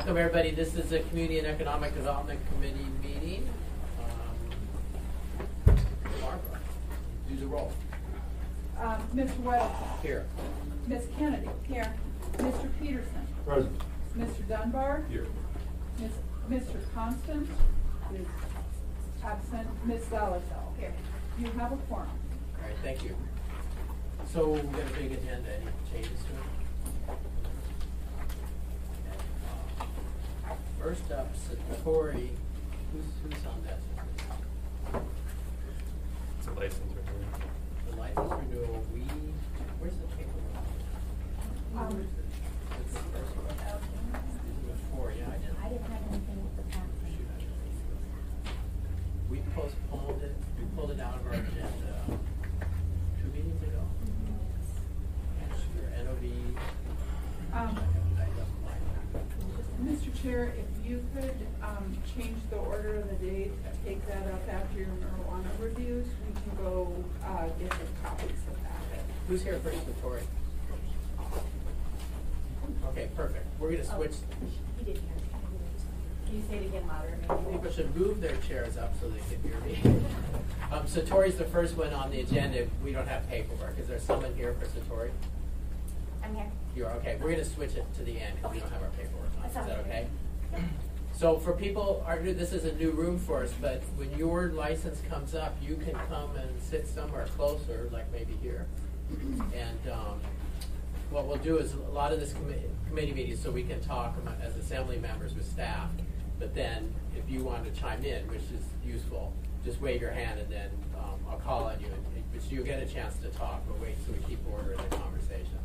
welcome everybody. This is a Community and Economic Development Committee meeting. Barbara, do the roll. Mr. Weddleton. Here. Ms. Kennedy. Here. Mr. Peterson. Present. Mr. Dunbar. Here. Mr. Constant is absent. Ms. Zaletel. Here. You have a quorum. All right, thank you. So we've got a big agenda. Any changes to it? Okay. First up, Satori. Who's on that? It's a license renewal. The license renewal. Where's the paperwork? It's the first one. These are the four. Yeah, I didn't have anything with the packet. We postponed it. We pulled it out of our agenda 2 meetings ago. Your NOV. Mr. Chair, if you could change the order of the date, take that up after your marijuana reviews, we can go get the copies of that. Who's here first, Satori? Okay, perfect. We're going to switch. He didn't hear. Can you say it again louder? Maybe? People should move their chairs up so they can hear me. Satori's the first one on the agenda. We don't have paperwork. Is there someone here for Satori? I'm here. You're okay. We're going to switch it to the end because we don't have our paperwork on. Is that okay? Yep. So for people, this is a new room for us, but when your license comes up, you can come and sit somewhere closer, like maybe here. And what we'll do is a lot of this committee meetings so we can talk as assembly members with staff. But then if you want to chime in, which is useful, just wave your hand and then I'll call on you. But you'll get a chance to talk. We'll wait so we keep order in the conversation.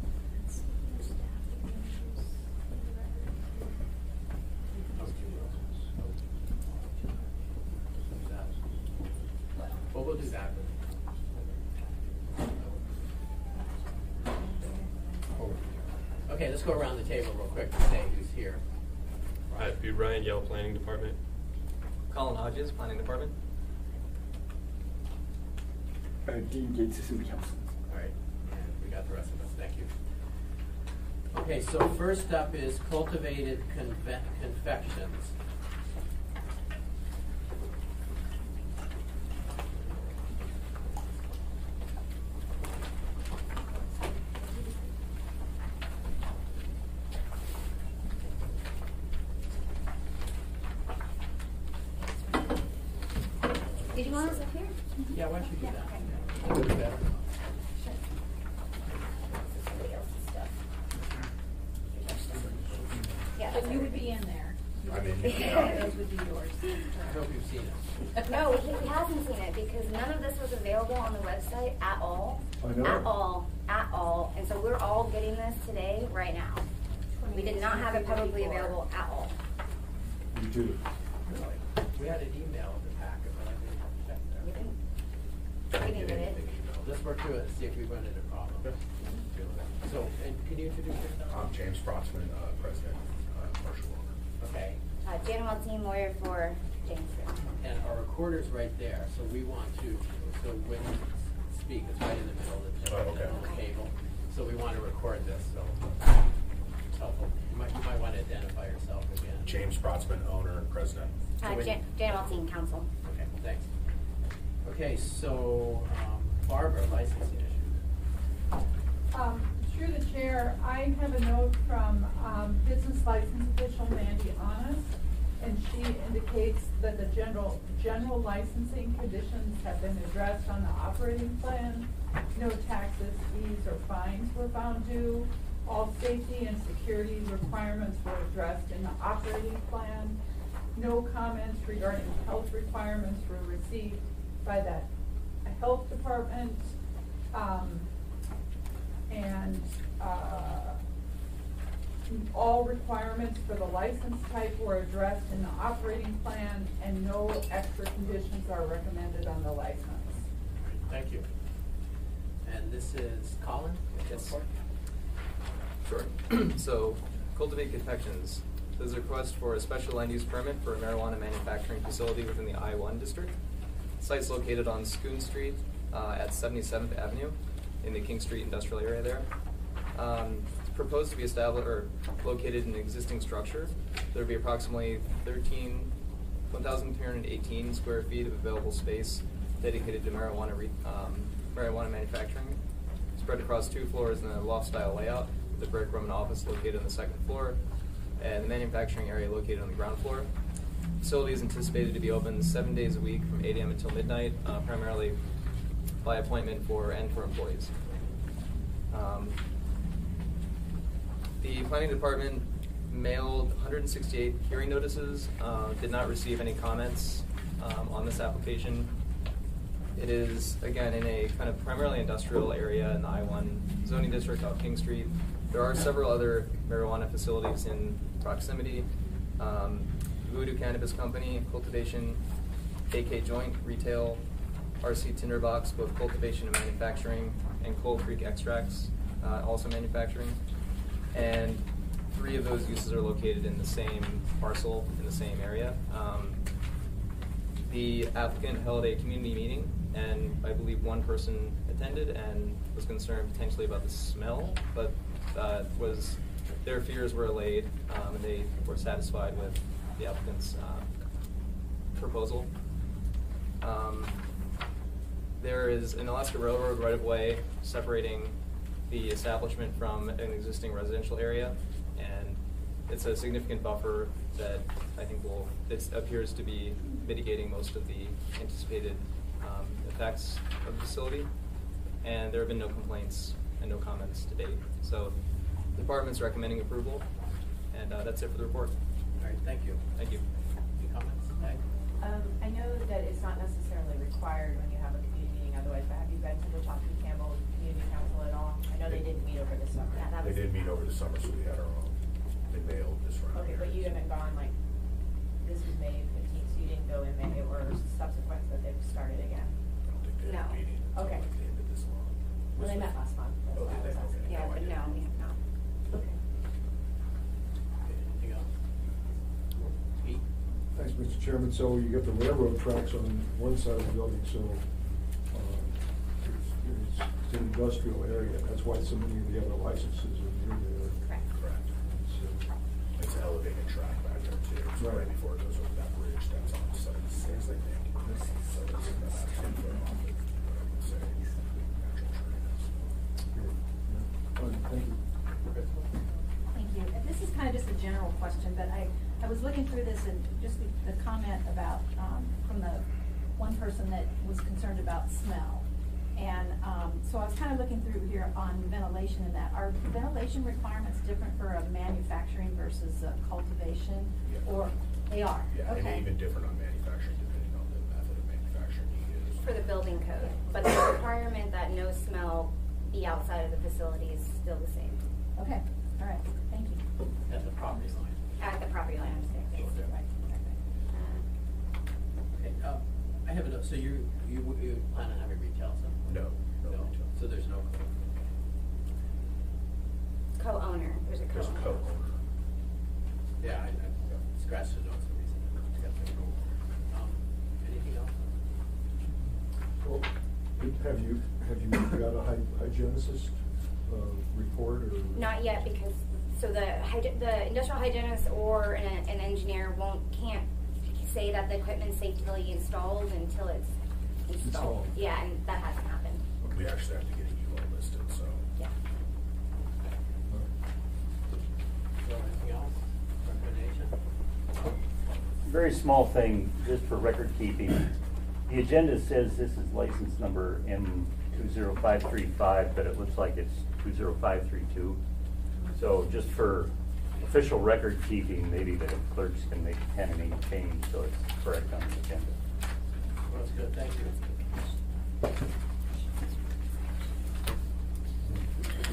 Well, we'll do that. Okay, let's go around the table real quick to say who's here. I'd be Ryan Yell, Planning Department. Colin Hodges, Planning Department. Dean Gates, City Council. All right, and we got the rest of us. Thank you. Okay, so first up is cultivated confections. Did you want us up here? Yeah, why don't you do that? Okay. That would be better. Sure. Somebody else's stuff. Yeah, But you would be in there. I'm in. Those would be yours. I hope you've seen it. No, he hasn't seen it because none of this was available on the website at all. I know. At all. At all. And so we're all getting this today, right now. We did not have it publicly available at all. You do. Really? We had an email in the packet, but I didn't check We there. didn't get it. Let's work through it and see if we run into problems. So, and can you introduce yourself? I'm James Sprotsman, President, Commercial Owner. Okay. Jan Weltine, lawyer for James Group. And our recorder's right there, so we want to, so when you speak, it's right in the middle of the table. So we want to record this, so it's helpful. You might want to identify yourself again. James Sprotsman, owner and president. Jan Weltine, counsel. Okay, thanks. Okay, so Barbara, licensing issues. Through the chair, I have a note from business license official Mandy Honest, and she indicates that the general licensing conditions have been addressed on the operating plan. No taxes, fees, or fines were found due. All safety and security requirements were addressed in the operating plan. No comments regarding health requirements were received by the health department. All requirements for the license type were addressed in the operating plan, and no extra conditions are recommended on the license. Thank you. And this is Colin? Yes. Sure. So, Cultivate Confections. This is a request for a special land use permit for a marijuana manufacturing facility within the I-1 district. The site's located on Schoon Street at 77th Avenue in the King Street industrial area there. It's proposed to be established or located in an existing structure. There would be approximately 1,318 square feet of available space dedicated to marijuana manufacturing, spread across 2 floors in a loft-style layout, with a break room and office located on the 2nd floor, and the manufacturing area located on the ground floor. The facility is anticipated to be open 7 days a week from 8 a.m. until midnight, primarily by appointment for employees. The planning department mailed 168 hearing notices, did not receive any comments on this application. It is, again, in a kind of primarily industrial area in the I-1 zoning district off King Street. There are several other marijuana facilities in proximity. Voodoo Cannabis Company, cultivation, AK Joint, retail, RC Tinderbox, both cultivation and manufacturing, and Coal Creek Extracts, also manufacturing. And 3 of those uses are located in the same parcel, in the same area. The applicant held a community meeting, and I believe 1 person attended and was concerned potentially about the smell, but their fears were allayed, and they were satisfied with the applicant's proposal. There is an Alaska Railroad right-of-way separating the establishment from an existing residential area, and it's a significant buffer that I think it appears to be mitigating most of the anticipated effects of the facility. And there have been no complaints and no comments to date. So the department's recommending approval, and that's it for the report. All right, thank you. Thank you. Any comments? Meg? I know that it's not necessarily required when you have a community meeting otherwise, but have you been to the Choctaw Campbell Community Council at all? I know they didn't meet over the summer. Yeah, that They was- did meet over the summer, so we had our own. They mailed this round. Okay, but you haven't gone like, this was May 15th, so you didn't go in May or subsequent that they've started again? I don't think they had No. a meeting until Okay. like the end of this month. Well, they met last month. That's Oh, why I did was they? asking. Okay. Yeah, No, I but no, didn't. we have not. Okay. Okay, anything else? Pete? Thanks, Mr. Chairman. So you got the railroad tracks on one side of the building, so it's an industrial area. That's why so many of the other licenses are near there. Correct. Correct. So, It's an elevated track back there too. It's right Right. before it goes over that bridge that's on 76, I think. So it's about 10 foot off of, what I would say, natural trees. good. Yeah. Fine, thank you. Thank you. And this is kind of just a general question, but I was looking through this and just the comment about, from the one person that was concerned about smell. And so I was kind of looking through here on ventilation and that. Are ventilation requirements different for a manufacturing versus a cultivation? Yeah. Or they are? Yeah, Okay. and even different on manufacturing depending on the method of manufacturing you use. For the building code, but the requirement that no smell be outside of the facility is still the same. Okay, all right, thank you. At the property line. At the property line, I'm saying. Sure. Right, Okay, I have a note, so you plan on having retail somewhere? No, no retail. So there's no. Co-owner, there's a There's a co-owner. co-owner. Yeah, I scratched the notes, the reason I got the rule. Anything else? Well, have you got a hygienicist report or? Not yet, because, so the industrial hygienist or an engineer can't say that the equipment's safely installed until it's installed. Installed. Yeah, and that hasn't happened. We actually have to get a UL listed, so. Yeah. So anything else? Recommendation? Very small thing, just for record keeping. The agenda says this is license number M20535, but it looks like it's 20532. So just for official record keeping, maybe the clerks can make a pen and ink change so it's correct on the agenda. Well, that's good, thank you.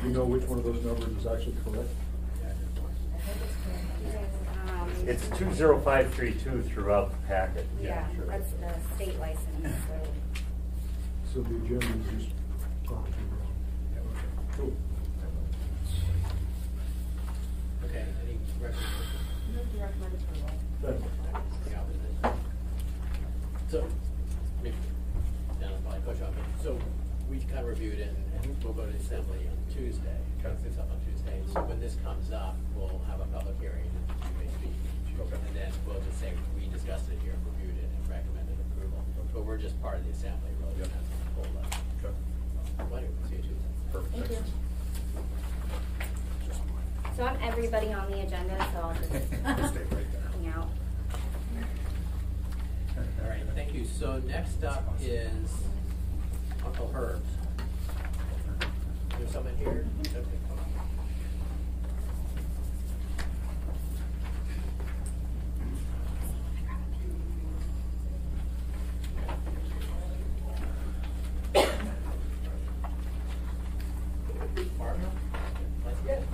Do you know which one of those numbers is actually correct? Yeah, just one. It's 20532 throughout the packet. Yeah, Sure. that's the state license, so. So the agenda is just probably wrong. Cool. Okay, any recommendation? Move to recommend approval. Thank you. Any opposition? So, maybe, Dan will probably push on me. So, we kind of reviewed it, and we'll go to assembly on Tuesday. Cut this up on Tuesday. So when this comes up, we'll have a public hearing, and you may speak. Okay. And then we'll just say, we discussed it here, reviewed it, and recommended approval. But we're just part of the assembly, really, Yep. that's the whole level. Okay. Wonderful, see you Tuesday. Perfect, Thank thanks. So I'm everybody on the agenda, so I'll just Stay right there. hang out. All right, thank you. So next up is Uncle Herb's. Is there someone here? Okay, come on. Barbara, let's get it.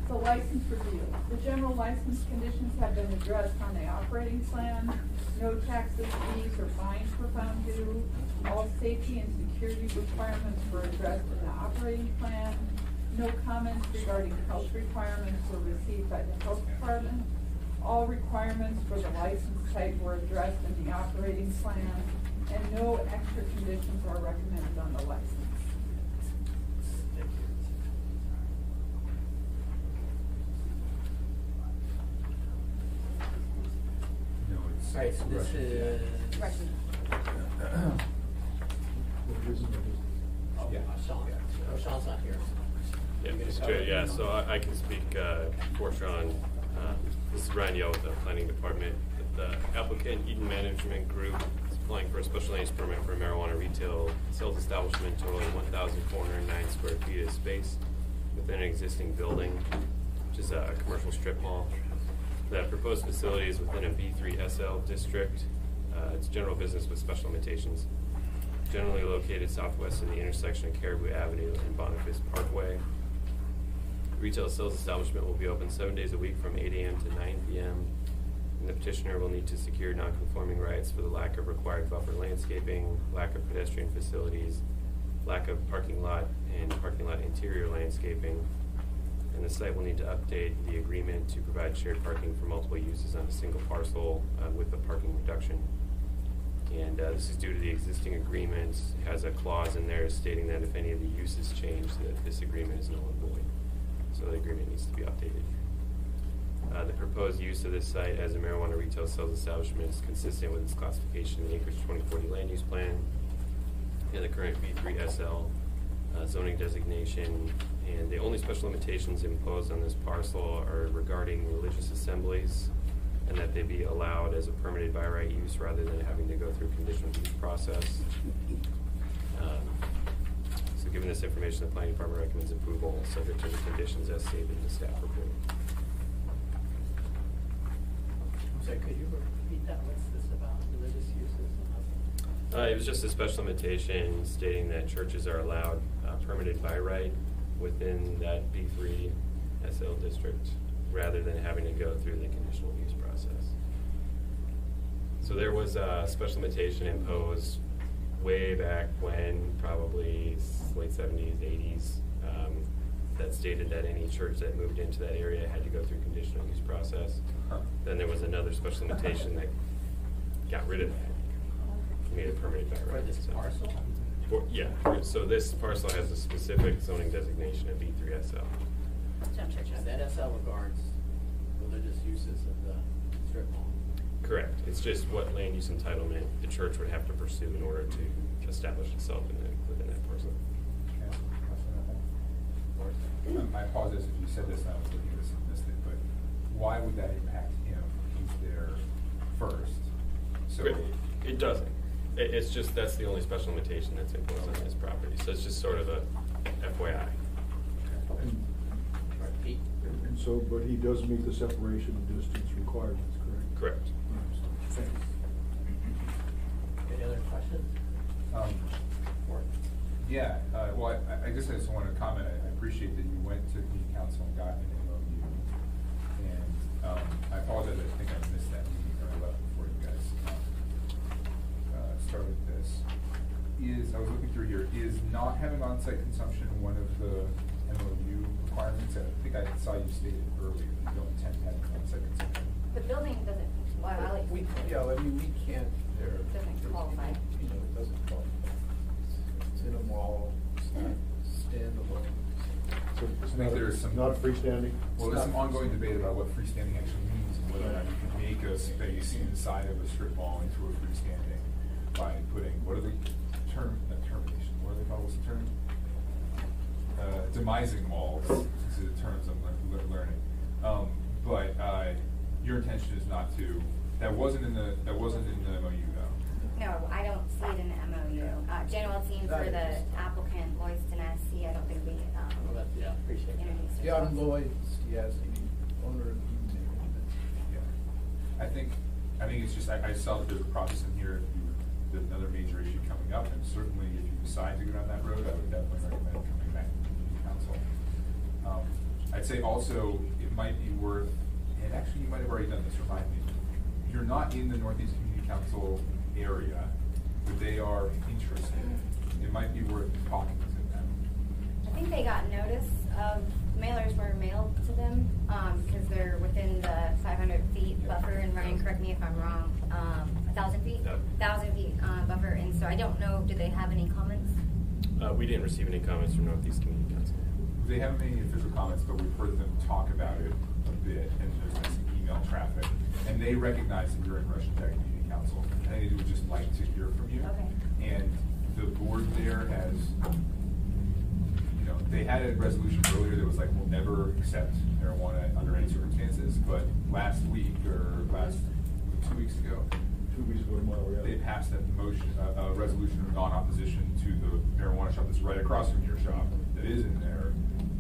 The license review. The general license conditions have been addressed on the operating plan. No taxes, fees, or fines were found due. All safety and security requirements were addressed in the operating plan. No comments regarding health requirements were received by the health department. All requirements for the license type were addressed in the operating plan, and no extra conditions are recommended on the license. No, it's. All right, so this is. Russian. What isn't it? Oh, Yeah. Sean. Oh, Sean's not here. Yeah, You gonna it's cover good, it? yeah, so I can speak for Sean. This is Ryan Yell with the Planning Department. The applicant, Eden Management Group, is applying for a special land use permit for a marijuana retail sales establishment totaling 1,409 square feet of space within an existing building, which is a commercial strip mall. The proposed facility is within a B3 SL district. It's general business with special limitations. Generally located southwest of the intersection of Caribou Avenue and Boniface Parkway. Retail sales establishment will be open 7 days a week from 8 a.m. to 9 p.m. And the petitioner will need to secure non-conforming rights for the lack of required buffer landscaping, lack of pedestrian facilities, lack of parking lot and parking lot interior landscaping. And the site will need to update the agreement to provide shared parking for multiple uses on a single parcel with a parking reduction. And this is due to the existing agreement. It has a clause in there stating that if any of the uses change, that this agreement is null and void. So the agreement needs to be updated. The proposed use of this site as a marijuana retail sales establishment is consistent with its classification in the Acreage 2040 land use plan and the current B3 SL zoning designation. And the only special limitations imposed on this parcel are regarding religious assemblies, and that they be allowed as a permitted by right use rather than having to go through conditional use process. So given this information, the planning department recommends approval subject to the conditions as stated in the staff report. So could you repeat that? What's this about, religious uses? It was just a special limitation stating that churches are allowed permitted by right within that B3 SL district rather than having to go through the conditional use process. So there was a special limitation imposed way back when, probably late 70s, 80s, that stated that any church that moved into that area had to go through conditional use process. Then there was another special limitation that got rid of that, made it permitted by right. For this parcel? Yeah, so this parcel has a specific zoning designation of B3 SL. Some churches. And that SL regards religious uses of the strip mall. Correct. It's just what land use entitlement the church would have to pursue in order to establish itself within that parcel. I apologize if you said this and I was looking at this and missed it, but why would that impact him? He's there first. So It doesn't. It's just that's the only special limitation that's imposed on this property. So it's just sort of a FYI. And, Pete? and so, but he does meet the separation distance requirements, correct? Correct. Thanks. Any other questions? Yeah, well, I guess I just wanted to comment, I appreciate that you went to community council and got an MOU. And I apologize, I think I missed that meeting or I left before you guys started this. I was looking through here, is not having on-site consumption one of the MOU requirements? I think I saw you stated earlier that you don't intend to have on-site consumption. The building doesn't, well, I like. Yeah, I mean, we can't, Doesn't qualify. You know, it doesn't qualify. It's in a mall, it's not standalone. So it's I think not, there's some. not a freestanding? Well, there's some ongoing debate about what freestanding actually means and whether or not you can make a space inside of a strip mall into a freestanding by putting, what are the termination, what are they called, what's the term? Demising malls, these are the terms I'm learning. But your intention is not to, that wasn't in the MOU though. No, I don't see it in the MOU. General team for the applicant, Lloyd's Tennessee, I don't think we, Well, that- yeah, appreciate that. introduced Yeah, ourselves. I'm Lloyd Stiazzi, owner of Eden Management. Yeah. I think it's just, I saw that there's a process in here, there's another major issue coming up, and certainly if you decide to go down that road, I would definitely recommend coming back to the community council. I'd say also, it might be worth, and actually you might have already done this, remind me, you're not in the Northeast Community Council area, but they are interested, it might be worth talking to them. I think they got notice of, mailers were mailed to them, because they're within the 500 feet buffer, and Ryan, correct me if I'm wrong, 1,000 feet? No. 1,000 feet buffer, and so I don't know, did they have any comments? We didn't receive any comments from Northeast Community Council. They haven't made any official comments, but we've heard them talk about it a bit, and there's been some email traffic. And they recognize that you're in Russian Tech Community Council, and they would just like to hear from you. Okay. And the board there has, they had a resolution earlier that was like, we'll never accept marijuana under any circumstances, but last week, or 2 weeks ago, 2 weeks ago tomorrow, yeah. they passed a motion, a resolution of non-opposition to the marijuana shop that's right across from your shop, that is in their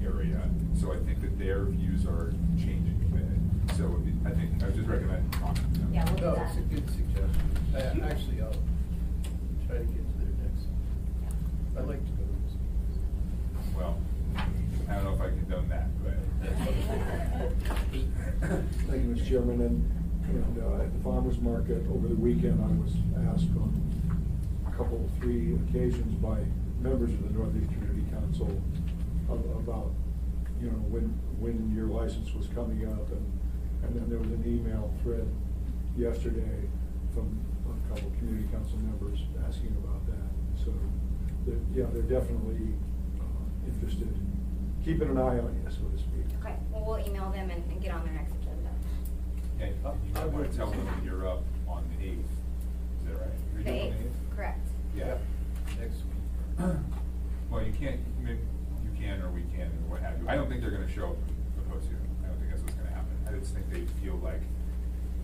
area. So I think that their views are changing a bit. So I think, I would just recommend talking to them. Yeah, we'll do No, that. it's a good suggestion. Actually, I'll try to get to their next. I'd like to go to this. Well, I don't know if I condone that, but. Thank you, Mr. Chairman, and at the farmer's market over the weekend, I was asked on three occasions by members of the Northeast Community Council about, when your license was coming up, and then there was an email thread yesterday from a couple of community council members asking about that. So, they're definitely interested, keeping an eye on you, so to speak. Okay, well, we'll email them and get on their next agenda. And you might want to tell them that you're up on the 8th. Is that right? You're The doing 8th, correct. Yeah. Next week. Well, you can, or we can, or what have you. I don't think they're gonna show up and oppose you. I don't think that's what's gonna happen. I just think they feel like,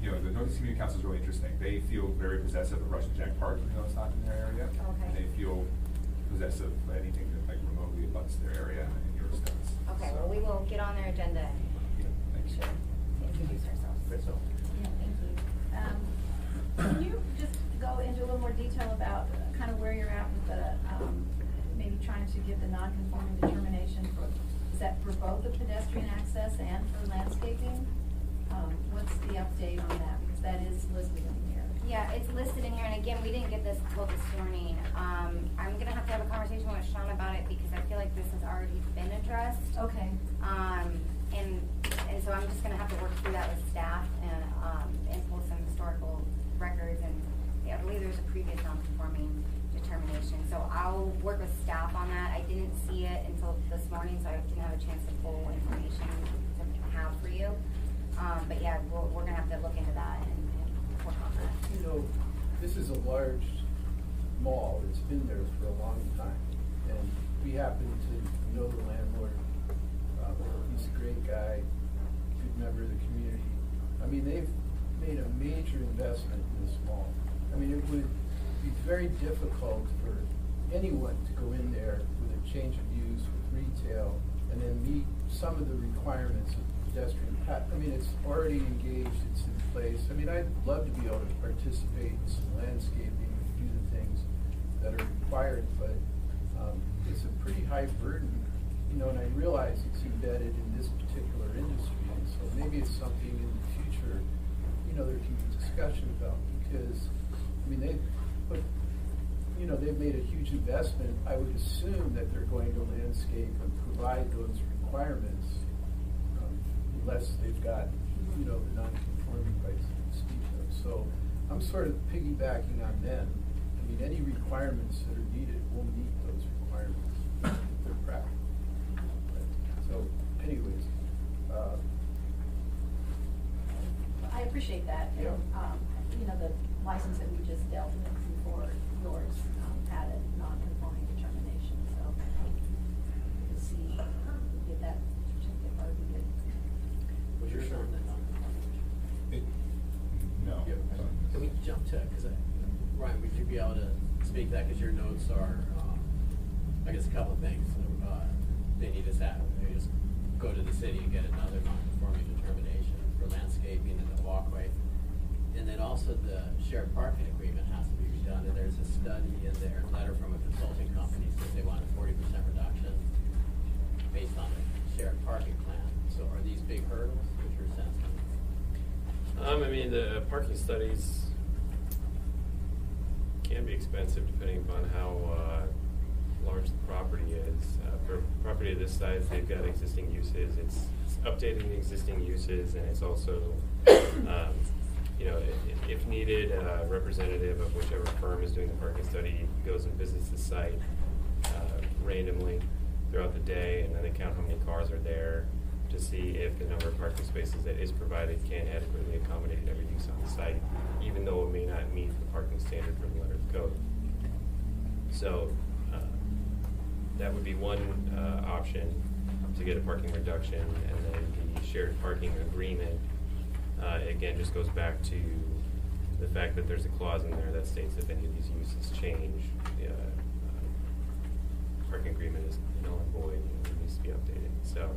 the Northeast Community Council is really interesting. They feel very possessive of Russian Jack Park, even though it's not in their area. Okay. And they feel possessive of anything that like remotely abuts their area and yours does. Okay, well, we will get on their agenda and make sure to introduce ourselves. Yeah, thank you. Can you just go into a little more detail about kind of where you're at with the, maybe trying to give the non-conforming determination for, is that for both the pedestrian access and for landscaping? What's the update on that? Because that is listed in here. Yeah, it's listed in here, and again, we didn't get this till this morning. I'm gonna have to have a conversation with Sean about it because I feel like this has already been addressed. Okay. And so I'm just gonna have to work through that with staff and pull some historical records, and I believe there's a previous non-conforming determination. So I'll work with staff on that. I didn't see it until this morning, so I didn't have a chance to pull information to have for you. But yeah, we're gonna have to look into that and work on that. This is a large mall. It's been there for a long time. And we happen to know the landlord. He's a great guy, good member of the community. I mean, they've made a major investment in this mall. I mean, it would be very difficult for anyone to go in there with a change of use with retail and then meet some of the requirements of pedestrian path. I mean, it's already engaged, it's in place. I mean, I'd love to be able to participate in some landscaping and do the things that are required, but it's a pretty high burden, and I realize it's embedded in this particular industry, and so maybe it's something in the future, there can be discussion about, because, I mean, they've made a huge investment. I would assume that they're going to landscape and provide those requirements, unless they've got, the non-conforming rights to speak of. So I'm sort of piggybacking on them. I mean, any requirements that are needed will meet those requirements if they're practical. So appreciate that. Yeah. And, you know, the license that we just dealt with before yours had a non-conforming determination, so to see, get that certificate, that would be good. Was your son that non-conforming? No. Can we jump to, because Ryan, would you be able to speak to that, because your notes are, I guess a couple of things. They need us out, they just go to the city and get another non-conforming determination for landscaping and the walkway. And then also the shared parking agreement has to be redone, and there's a study in there, letter from a consulting company, says they want a 40% reduction based on the shared parking plan. So are these big hurdles? What's your sense on this? I mean, the parking studies can be expensive depending upon how large the property is. For a property of this size, they've got existing uses. It's updating the existing uses, and it's also, you know, if needed, a representative of whichever firm is doing the parking study goes and visits the site randomly throughout the day, and then they count how many cars are there to see if the number of parking spaces that is provided can adequately accommodate every use on the site, even though it may not meet the parking standard from the letter of code. So that would be one option to get a parking reduction, and then the shared parking agreement, again, just goes back to the fact that there's a clause in there that states if any of these uses change, the parking agreement is null and void and it needs to be updated. So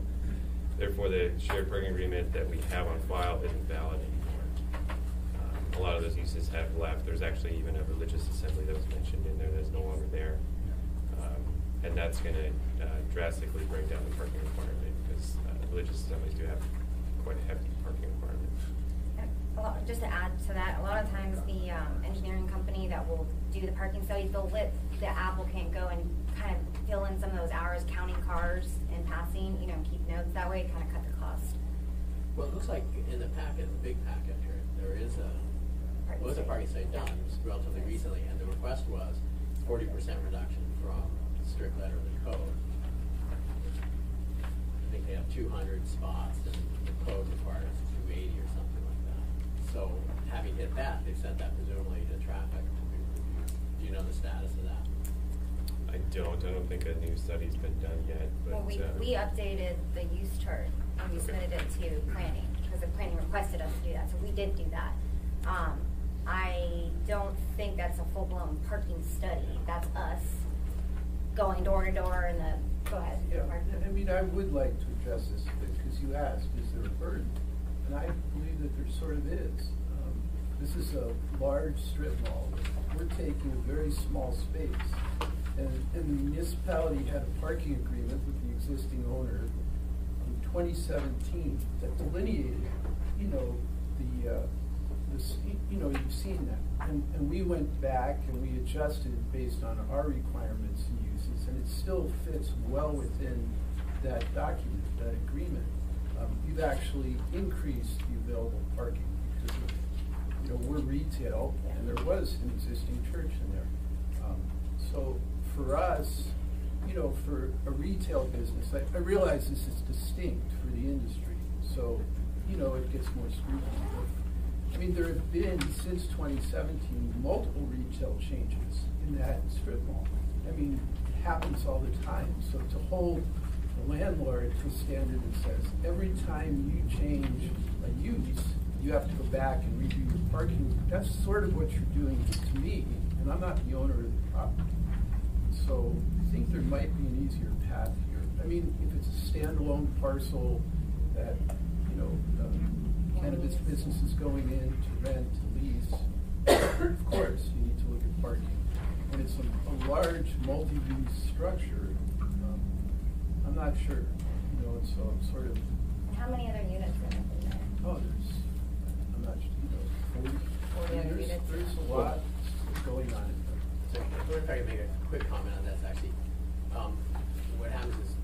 therefore, the shared parking agreement that we have on file isn't valid anymore. A lot of those uses have left. There's actually even a religious assembly that was mentioned in there that's no longer there. And that's going to drastically bring down the parking requirement, because religious assemblies do have quite a hefty parking requirement. Just to add to that, a lot of times the engineering company that will do the parking studies, they'll let the applicant go and kind of fill in some of those hours counting cars and passing, you know, and keep notes. That way, kind of cut the cost. Well, it looks like in the packet, the big packet here, there is a parking study done relatively recently, and the request was 40% reduction from strict letter of the code. I think they have 200 spots, and the code requires 280 or something like that. So having hit that, they sent that presumably to traffic to be reviewed. Do you know the status of that? I don't think a new study's been done yet. But, Well, we updated the use chart and we submitted it to planning, because the planning requested us to do that, so we did do that. I don't think that's a full-blown parking study. That's us going door to door and go ahead. Yeah, Mark. I mean, I would like to address this, because you asked, is there a burden? And I believe that there sort of is. This is a large strip mall. We're taking a very small space. And the municipality had a parking agreement with the existing owner in 2017 that delineated, you know, you've seen that. And we went back and we adjusted based on our requirements and uses, and it still fits well within that document, that agreement. We've actually increased the available parking because of, you know, we're retail, and there was an existing church in there. So for us, you know, for a retail business, I realize this is distinct for the industry, so, you know, it gets more scrutiny. I mean, there have been, since 2017, multiple retail changes in that strip mall. I mean, it happens all the time. So to hold the landlord to a standard that says every time you change a use, you have to go back and review your parking, that's sort of what you're doing to me, and I'm not the owner of the property. So I think there might be an easier path here. I mean, if it's a standalone parcel that, you know, cannabis business is going in to rent, to lease, of course, you need to look at parking. When it's a large multi-use structure, I'm not sure, you know, and so I'm sort of. And how many other units are in there? Oh, I'm not sure, you know, 40 other units. There's a lot going on in there. So if I could make a quick comment on this, actually, what happens is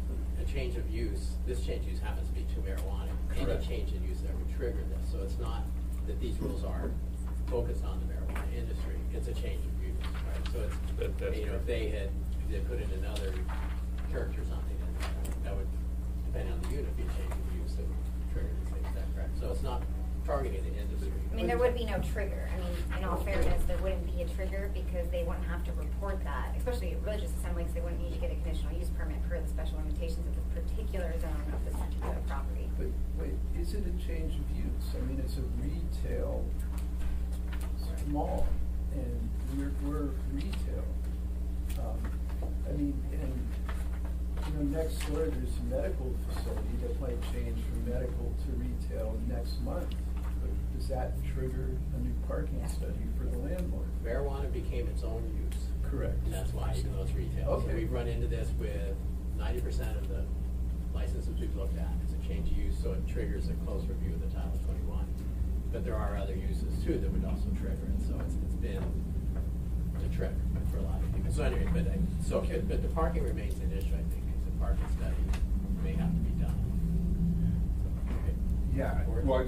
a change of use, this change of use happens to be to marijuana. Any Correct. change in use that would trigger this. So it's not that these rules are focused on the marijuana industry, it's a change of use, right? So it's, That's you know, if they put in another church or something, that would, depending on the unit, be a change of use that would trigger these things, is that correct? So it's not targeting the industry. I mean, there would be no trigger. I mean, in all fairness, there wouldn't be a trigger because they wouldn't have to report that, especially religious assemblies, they wouldn't need to get a conditional use permit per the special limitations of this particular zone of this particular property. But wait, is it a change of use? I mean, it's a retail mall, and we're retail. I mean, and, you know, next door, there's a medical facility that might change from medical to retail next month. But does that trigger a new parking study for the landlord? Marijuana became its own use. Correct. And that's why, even though it's retail. So Okay. we've run into this with 90% of the licenses we've looked at. It's a change of use, so it triggers a close review of the Title 21. But there are other uses too that would also trigger it, so it's been a trigger for a lot of people. So anyway, but the parking remains an issue, I think, because the parking study may have to be done. Okay. Yeah, well,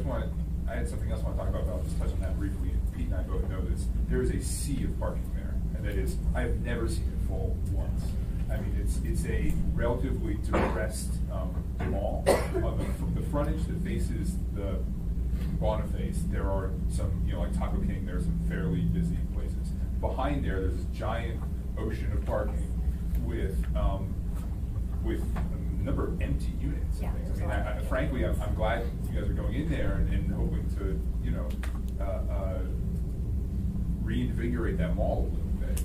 I had something else I want to talk about, but I'll just touch on that briefly. Pete and I both know this. There is a sea of parking there, and that is, I have never seen it full once. I mean, it's a relatively depressed mall. On the frontage that faces the Boniface, there are some, you know, like Taco King, there are some fairly busy places. Behind there's this giant ocean of parking with a number of empty units. Yeah, I mean, frankly, I'm glad you guys are going in there and hoping to, you know, reinvigorate that mall a little bit.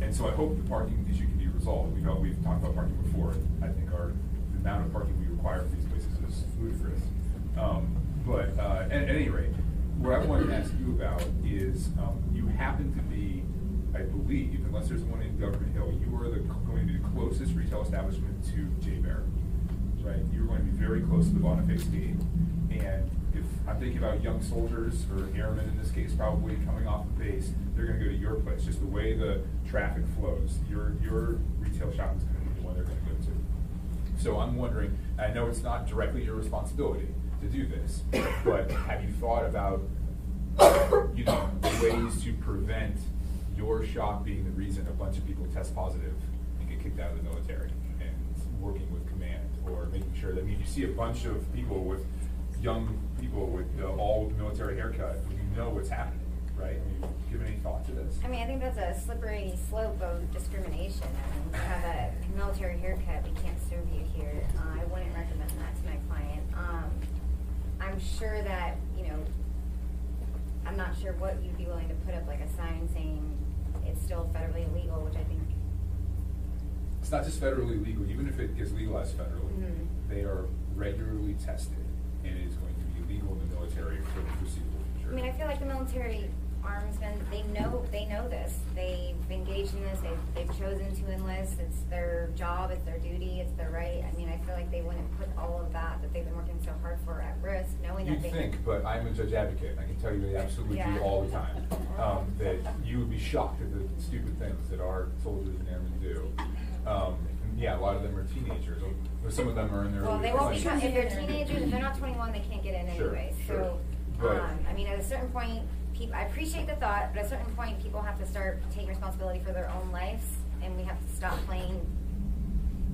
And so I hope the parking issue can be resolved. We've talked about parking before. I think the amount of parking we require for these places is ludicrous. But at any rate, what I wanted to ask you about is you happen to be, I believe, unless there's one in Government Hill, you are going to be the closest retail establishment to J-Bear, right? You're going to be very close to the Boniface gate. And if I'm thinking about young soldiers, or airmen in this case, probably coming off the base, they're going to go to your place. Just the way the traffic flows, your retail shop is going to be the one they're going to go to. So I'm wondering, I know it's not directly your responsibility to do this, but have you thought about, you know, ways to prevent your shop being the reason a bunch of people test positive and get kicked out of the military, and working with command, or making sure that, I mean, you see a bunch of people with young people with all with military haircut, you know what's happening, right? I mean, give any thought to this? I mean, I think that's a slippery slope of discrimination. I mean, you have a military haircut, we can't serve you here. I wouldn't recommend that to my client. I'm sure that, you know, I'm not sure what you'd be willing to put up, like a sign saying it's still federally illegal, which I think. It's not just federally legal, even if it gets legalized federally, Mhm. they are regularly tested, and it is going to be legal in the military for the foreseeable future. I mean, I feel like the military armsmen, they know this. They've engaged in this. They've chosen to enlist. It's their job. It's their duty. It's their right. I mean, I feel like they wouldn't put all of that they've been working so hard for at risk, knowing You'd that they. think, but I'm a judge advocate, and I can tell you they absolutely Yeah. do all the time. That you would be shocked at the stupid things that our soldiers and airmen do. And yeah, a lot of them are teenagers, or some of them are in their Well, early they won't be. 20s. If they're teenagers, if they're not 21, they can't get in Sure, anyway. sure. So, But- I mean, at a certain point, I appreciate the thought, but at a certain point, people have to start taking responsibility for their own lives, and we have to stop playing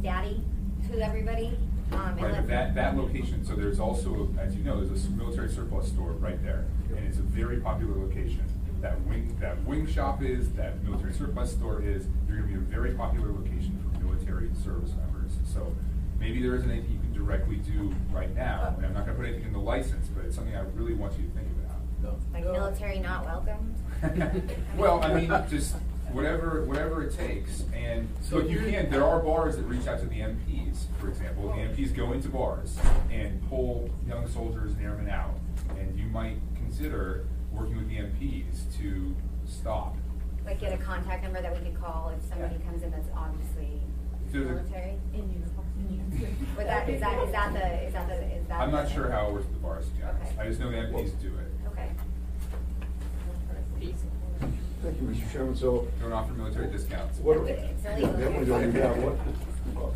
daddy to everybody. And Right, let but that location, so there's also, as you know, there's a military surplus store right there, and it's a very popular location. That wing shop is, that military surplus store is, they're gonna be a very popular location for military service members. So maybe there isn't anything you can directly do right now, and I'm not gonna put anything in the license, but it's something I really want you to think about. No. like No. military not welcome. Well, I mean, just whatever it takes, and So look, you're- there are bars that reach out to the MPs, for example. The MPs go into bars and pull young soldiers and airmen out, and you might consider working with the MPs to stop. Like get a contact number that we could call if somebody Yeah. comes in that's obviously There's a- military. In uniform. But is that I'm not sure how it works with the bars, to be honest. Okay. I just know the MPs do it. Okay. Pete? Thank you, Mr. Chairman. So, Don't offer military discounts. what, It's illegal. definitely don't do that.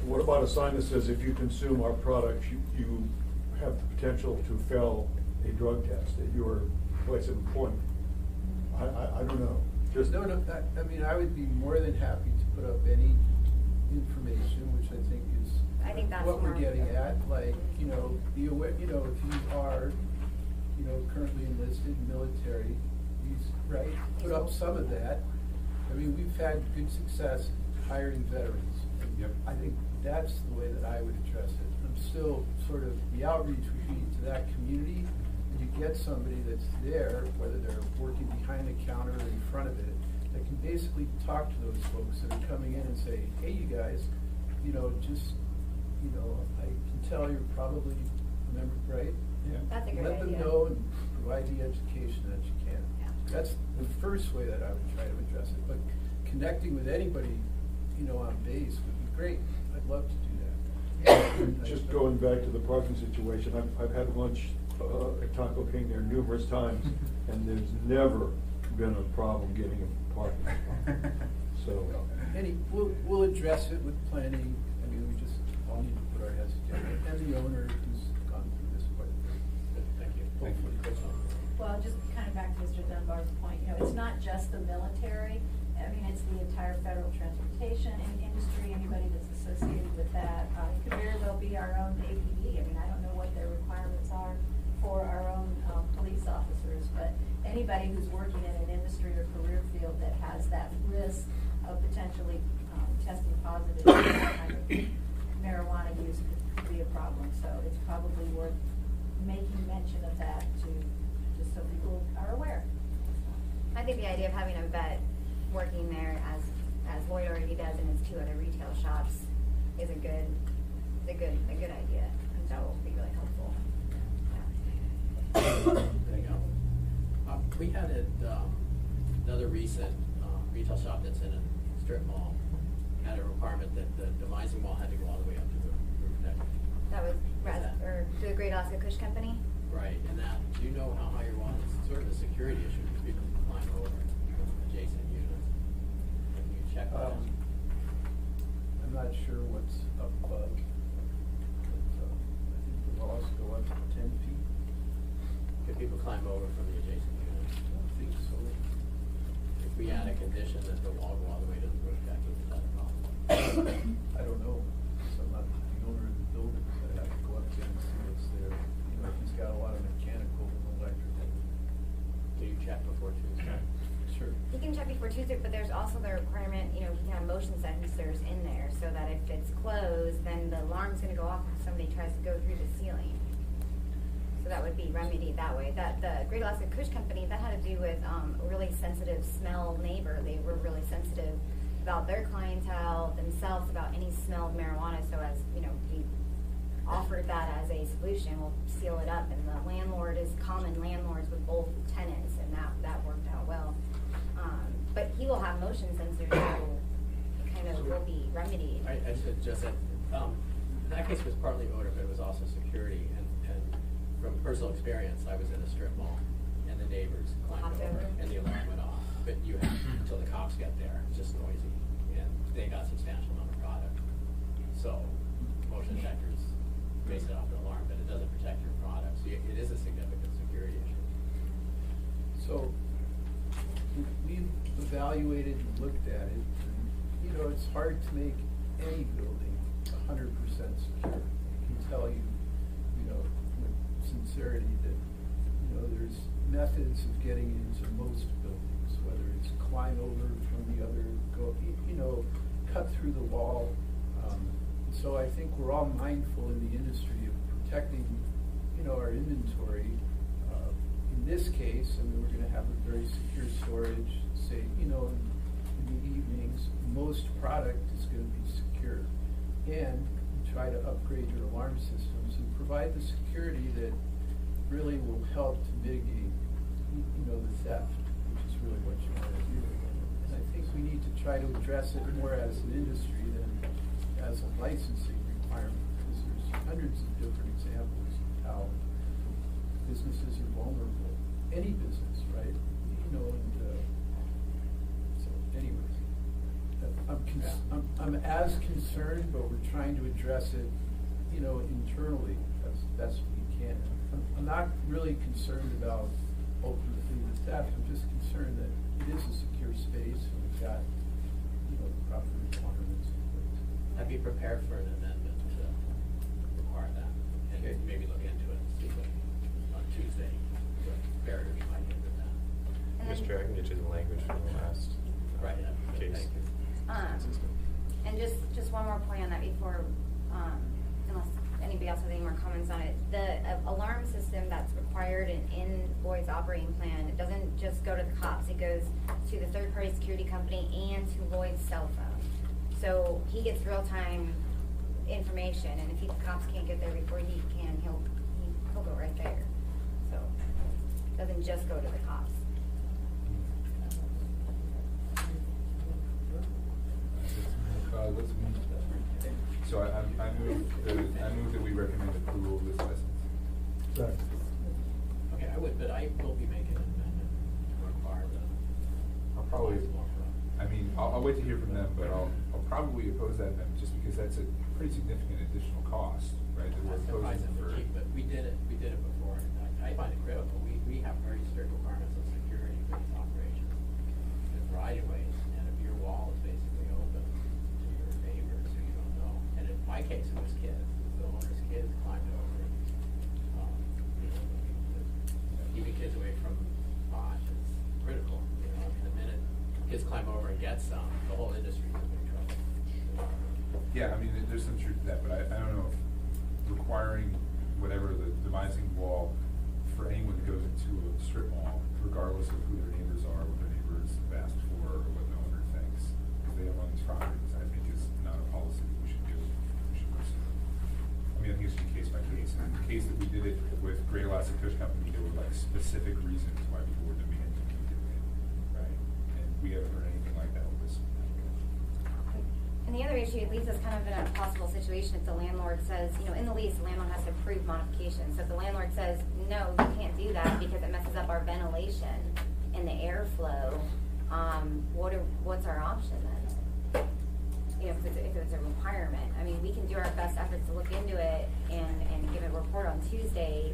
What about a sign that says if you consume our products, you have the potential to fail a drug test at your place of employment? I don't know. Just No, I mean, I would be more than happy to put up any information, which I think is I think that's what we're more- getting at, like, you know, be aware, you know, if you are you know, currently enlisted, military, he's, right, put up some of that. I mean, we've had good success hiring veterans. Yep. I think that's the way that I would address it. I'm still sort of, the outreach would be to that community, and you get somebody that's there, whether they're working behind the counter or in front of it, that can basically talk to those folks that are coming in and say, hey, you guys, you know, just, you know, I can tell you're probably, remember, right? Yeah. That's a great Let them idea. know and provide the education that you can. Yeah. That's the first way that I would try to address it, but connecting with anybody, you know, on base would be great. I'd love to do that. Just going back to the parking situation, I've had lunch at Taco King there numerous times, and there's never been a problem getting a parking spot. So, We'll address it with planning. I mean, we just all need to put our heads together, and the owner who's gone through this quite a bit. Thank you. Hopefully. Well, just kind of back to Mr. Dunbar's point, you know, it's not just the military. I mean, it's the entire federal transportation industry, anybody that's associated with that. It could very well be our own APD. I mean, I don't know what their requirements are for our own police officers, but anybody who's working in an industry or career field that has that risk of potentially testing positive for that kind of marijuana use could be a problem. So it's probably worth making mention of that just so people are aware. I think the idea of having a vet working there as Lloyd already does in his 2 other retail shops is a good idea. And that will be really helpful. There you go. We had another recent retail shop that's in a strip mall had a requirement that the demising wall had to go all the way up to the roof deck. That was Is that- or the Great Alaska Kush Company. Right, and that, do you know how high your wall is? It's sort of a security issue because people can climb over adjacent units. Can you check that? I'm not sure what's up above, but I think the walls go up to 10 feet. Can people climb over from the adjacent units? I don't think so. If we add a condition that the wall go all the way to the roof deck, is that a problem? I don't know, so I'm not the owner of the building, so I'd have to go up there and see what's there. You know, he's got a lot of mechanical and electrical. Do you check before Tuesday? Sure. You can check before Tuesday, but there's also the requirement, you know, you can have motion sensors in there so that if it's closed, then the alarm's gonna go off if somebody tries to go through the ceiling. So that would be remedied that way. That the Great Alaska Kush Company, that had to do with a really sensitive smell neighbor. They were really sensitive about their clientele, themselves, about any smell of marijuana. So as, you know, he offered that as a solution, we'll seal it up. And the landlord is common landlords with both tenants, and that worked out well. But he will have motion sensors that will be remedied. I should just say, that case was partly odor, but it was also security. And from personal experience, I was in a strip mall, and the neighbors climbed Hopped over, over. and the alarm went off. But you have until the cops get there. It's just noisy, and they got a substantial amount of product. So motion detectors base it off the alarm, but it doesn't protect your product. So it is a significant security issue. So we've evaluated and looked at it, and, you know, it's hard to make any building 100% secure. I can tell you, you know, with sincerity that, you know, there's methods of getting into most buildings, whether it's climb over from the other, go, you know, cut through the wall. So I think we're all mindful in the industry of protecting, you know, our inventory. In this case, I mean, we're going to have a very secure storage. Say, you know, in the evenings, most product is going to be secure, and try to upgrade your alarm systems and provide the security that really will help to mitigate, you know, the theft, which is really what you want to do. And I think we need to try to address it more as an industry than as a licensing requirement, because there's hundreds of different examples of how businesses are vulnerable. Any business, right? You know, and so anyways, I'm as concerned, but we're trying to address it, you know, internally as best we can. I'm not really concerned about ultimately the theft. I'm just concerned that it is a secure space and we've got, you know, the proper requirements in place. I'd be prepared for an amendment to require that, and Okay. maybe look into it, see what, on Tuesday, more point on that before, unless anybody else has any more comments on it. The alarm system that's required in Lloyd's operating plan, it doesn't just go to the cops, it goes to the third-party security company and to Lloyd's cell phone. So he gets real-time information, and if the cops can't get there before he can, he'll go right there. So, it doesn't just go to the cops. So I move that we recommend approval of this license. Second. Okay, I would, but I will be making an amendment to require the. I'll probably, I mean, I'll wait to hear from them, but I'll probably oppose that amendment just because that's a pretty significant additional cost, right? That we're That's opposing surprising for. to keep, but we did it before. I find it critical. We have very strict requirements of security for these operations in a variety of ways. And if your wall is basically open to your neighbors who you don't know, and in my case, it was kids. The owner's kids climbed over. You know, keeping kids away from pot is critical. You know, the minute kids climb over and get some, the whole industry is in big trouble. Yeah, I mean, there's some truth to that, but I don't know if requiring whatever the demising wall for anyone that goes into a strip mall, regardless of who their neighbors are, what their neighbors have asked for, or what the owner thinks, because they own these properties, I think is not a policy that we should do. We should pursue. I mean, I think it should be case by case. And in the case that we did it with Great Alaska Fish Company, there were like specific reasons why people were demanding we do it, right? And we haven't heard anything like that with this. And the other issue, it leaves us kind of in a possible situation if the landlord says, you know, in the lease, the landlord has to approve modifications. So if the landlord says, no, you can't do that because it messes up our ventilation and the airflow, what's our option then? You know, if it's a requirement. I mean, we can do our best efforts to look into it and give a report on Tuesday.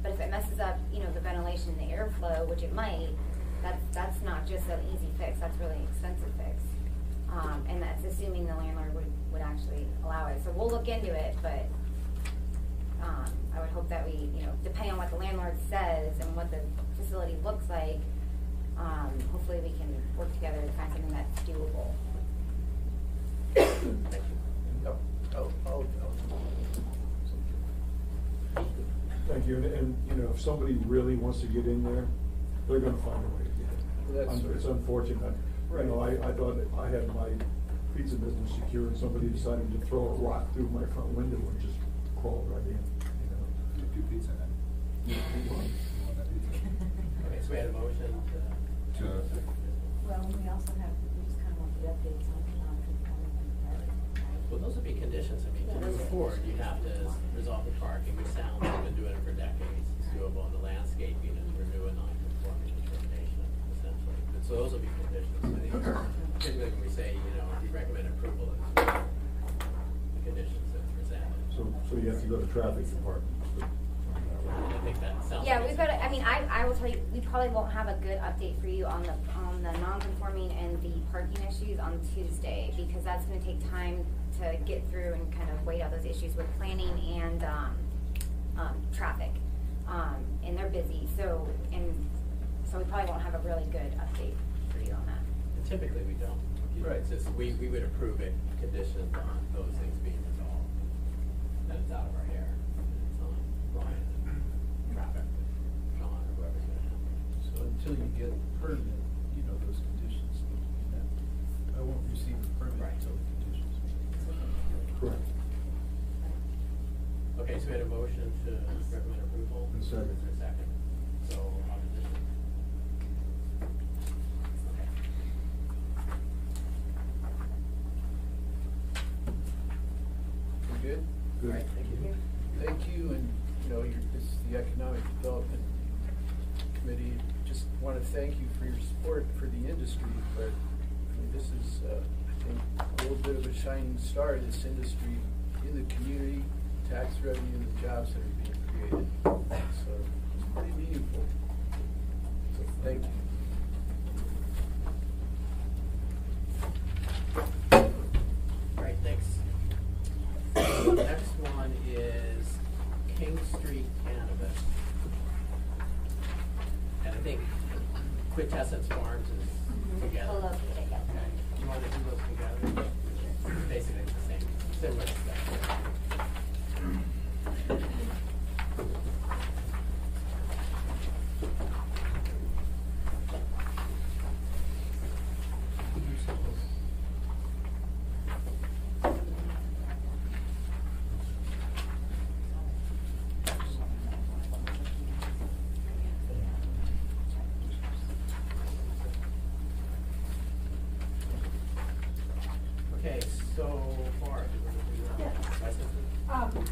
But if it messes up, you know, the ventilation and the airflow, which it might, that's not just an easy fix, that's really an expensive fix. And that's assuming the landlord would actually allow it. So we'll look into it, but I would hope that we, you know, depending on what the landlord says and what the facility looks like, hopefully we can work together to find something that's doable. Thank you. Thank you, and, you know, if somebody really wants to get in there, they're gonna find a way to get in. It's unfortunate. You know, I thought I had my pizza business secure, and somebody decided to throw a rock through my front window and just crawled right in, you know. You do pizza then. You want that pizza? Okay, so we had a motion to. Well, we also have, we just kind of want the updates on non-conforming and Well, those would be conditions. I mean, to move forward, you have to resolve the parking, which sounds like we've been doing it for decades. It's doable, and the landscaping and renew a non-conforming determination, essentially. And so those will be conditions. I think typically when we say, you know, we recommend approval of the conditions that are presented. So you have to go to traffic department. I think that sounds. Yeah, like we've got to, I mean, I will tell you, we probably won't have a good update for you on the non-conforming and the parking issues on Tuesday, because that's gonna take time to get through and kind of weigh out those issues with planning and, traffic. And they're busy, so we probably won't have a really good update for you on that. And typically we don't. Right. It's just, we would approve it conditioned on those things being resolved. Then it's out of our hair. It's on Brian and traffic, John, or whoever's gonna handle it. So until you get a permit, you know, those conditions need to be met. I won't receive a permit Right. until the conditions are met. Correct. Okay, so we had a motion to recommend approval. And second. Is there a second? So, opposition? Okay. We good? Good. All right, thank you. Thank you, and, you know, this is the Economic Development Committee. Just want to thank you for your support for the industry, but, I mean, this is, I think, a little bit of a shining star of this industry in the community, tax revenue, and the jobs that are being created. So, it's pretty meaningful. So, thank you. All right, thanks. The next one is King Street Cannabis. And I think Quintessence Farms is together. We'll locate it, yeah. Okay. You want to do those together? basically the same, similar stuff. Okay, so far, do you want to do Yes. licenses?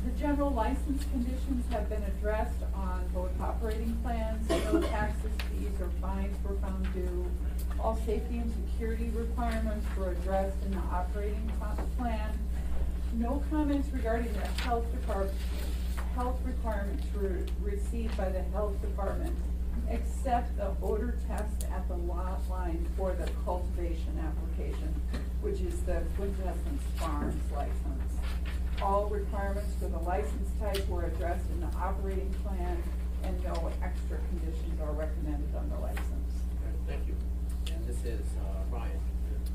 The general license conditions have been addressed on both operating plans. No taxes, fees, or fines were found due. All safety and security requirements were addressed in the operating plan. No comments regarding the health requirements were received by the health department, except the odor test at the lot line for the cultivation application, which is the Quintessence Farms license. All requirements for the license type were addressed in the operating plan, and no extra conditions are recommended on the license. Good, thank you. And this is Ryan.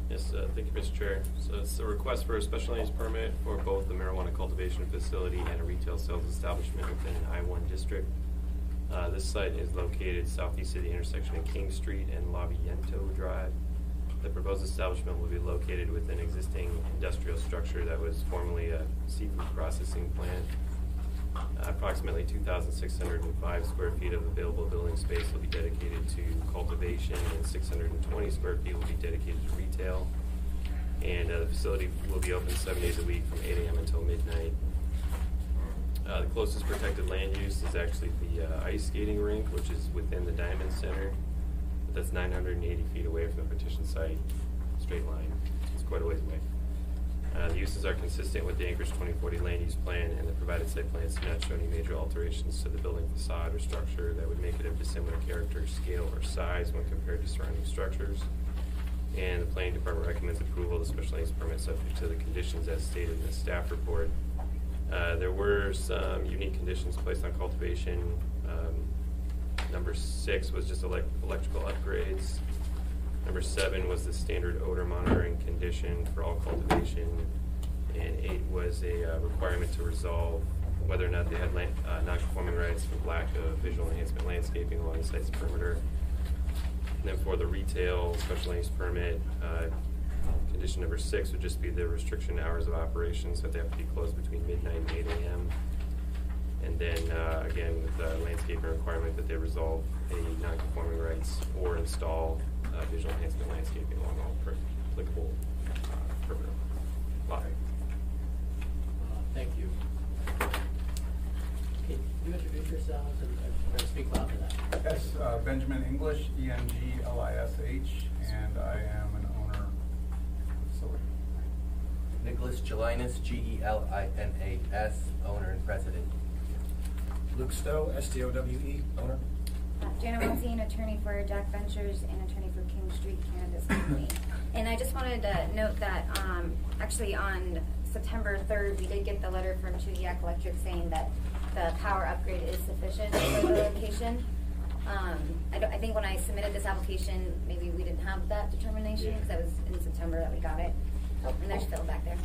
Yes, thank you, Mr. Chair. So it's a request for a special use permit for both the marijuana cultivation facility and a retail sales establishment within an I-1 district. This site is located southeast of the intersection of King Street and Laviento Drive. The proposed establishment will be located within an existing industrial structure that was formerly a seafood processing plant. Approximately 2,605 square feet of available building space will be dedicated to cultivation, and 620 square feet will be dedicated to retail. And the facility will be open 7 days a week from 8 a.m. until midnight. The closest protected land use is actually the ice skating rink, which is within the Diamond Center. But that's 980 feet away from the petition site, straight line. It's quite a ways away. The uses are consistent with the Anchorage 2040 land use plan, and the provided site plans do not show any major alterations to the building facade or structure that would make it of dissimilar character, scale, or size when compared to surrounding structures. And the planning department recommends approval of the special use permit subject to the conditions as stated in the staff report. There were some unique conditions placed on cultivation. Number 6 was just electrical upgrades. Number 7 was the standard odor monitoring condition for all cultivation. And 8 was a requirement to resolve whether or not they had non-conforming rights for lack of visual enhancement landscaping along the site's perimeter. And then for the retail special use permit, condition number 6 would just be the restriction hours of operations, so they have to be closed between midnight and 8 a.m. And then again, with the landscaping requirement that they resolve any non-conforming rights or install visual enhancement landscaping along all applicable perimeter lot. Thank you. Can you introduce yourselves and speak loud to that? Yes, Benjamin English, E-N-G-L-I-S-H, and I am an owner of the facility. Nicholas Gelinas, G-E-L-I-N-A-S, owner and president. Luke Stowe, S-T-O-W-E, owner. Jana Monzine, attorney for Jack Ventures and attorney for King Street Cannabis Company. And I just wanted to note that actually on September 3rd, we did get the letter from Chudiak Electric saying that the power upgrade is sufficient for the location. I think when I submitted this application, maybe we didn't have that determination because that was in September that we got it. Oh, and there's Phil back there.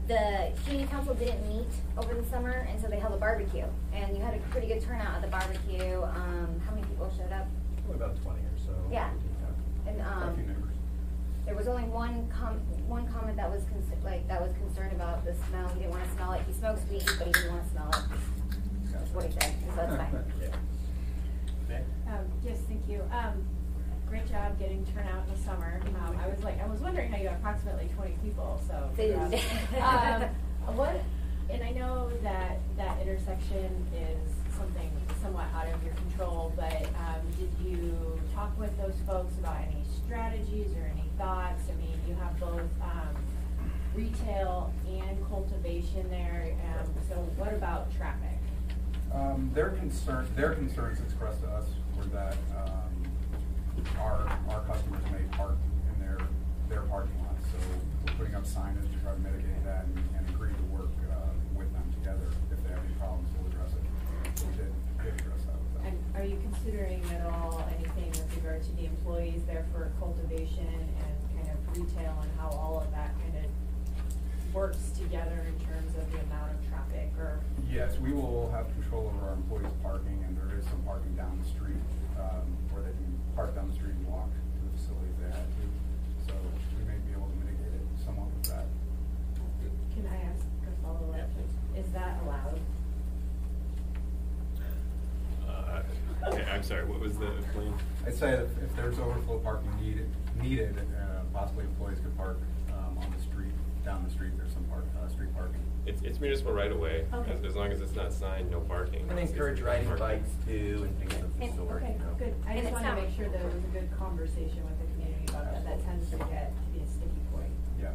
The community council didn't meet over the summer, and so they held a barbecue. And you had a pretty good turnout at the barbecue. How many people showed up? About 20 or so. Yeah. And there was only one comment that was concerned about the smell. He didn't want to smell it. He smokes weed, but he didn't want to smell it. That's what he said. So that's fine. Yes, thank you. Great job getting turnout in the summer. I was wondering how you got approximately 20 people. So Food. And I know that that intersection is something somewhat out of your control, but did you talk with those folks about any strategies or any thoughts? I mean, you have both retail and cultivation there. So what about traffic? Their concerns expressed to us were that our customers may park in their parking lots. So we're putting up signage to try to mitigate that and agree to work with them together. If they have any problems, we'll address it. So we did address that with them. And are you considering at all anything with regard to the employees there for cultivation and kind of retail and how all of that kind of works together in terms of the amount of traffic or? Yes, we will have control over our employees' parking, and there is some parking down the street, where they can park down the street and walk to the facility if they had to. So we may be able to mitigate it somewhat with that. Can I ask a follow-up? Is that allowed? Okay, I'm sorry, what was the plan? I'd say that if there's overflow parking needed, possibly employees could park on the street, down the street, there's some street parking. It's municipal right away, Okay. as long as it's not signed, no parking. And encourage riding bikes too and things of the And- sort, Okay, you know. good. I And just it's wanted to not- make sure that it was a good conversation with the community about that. That tends to get to be a sticky point. Yeah.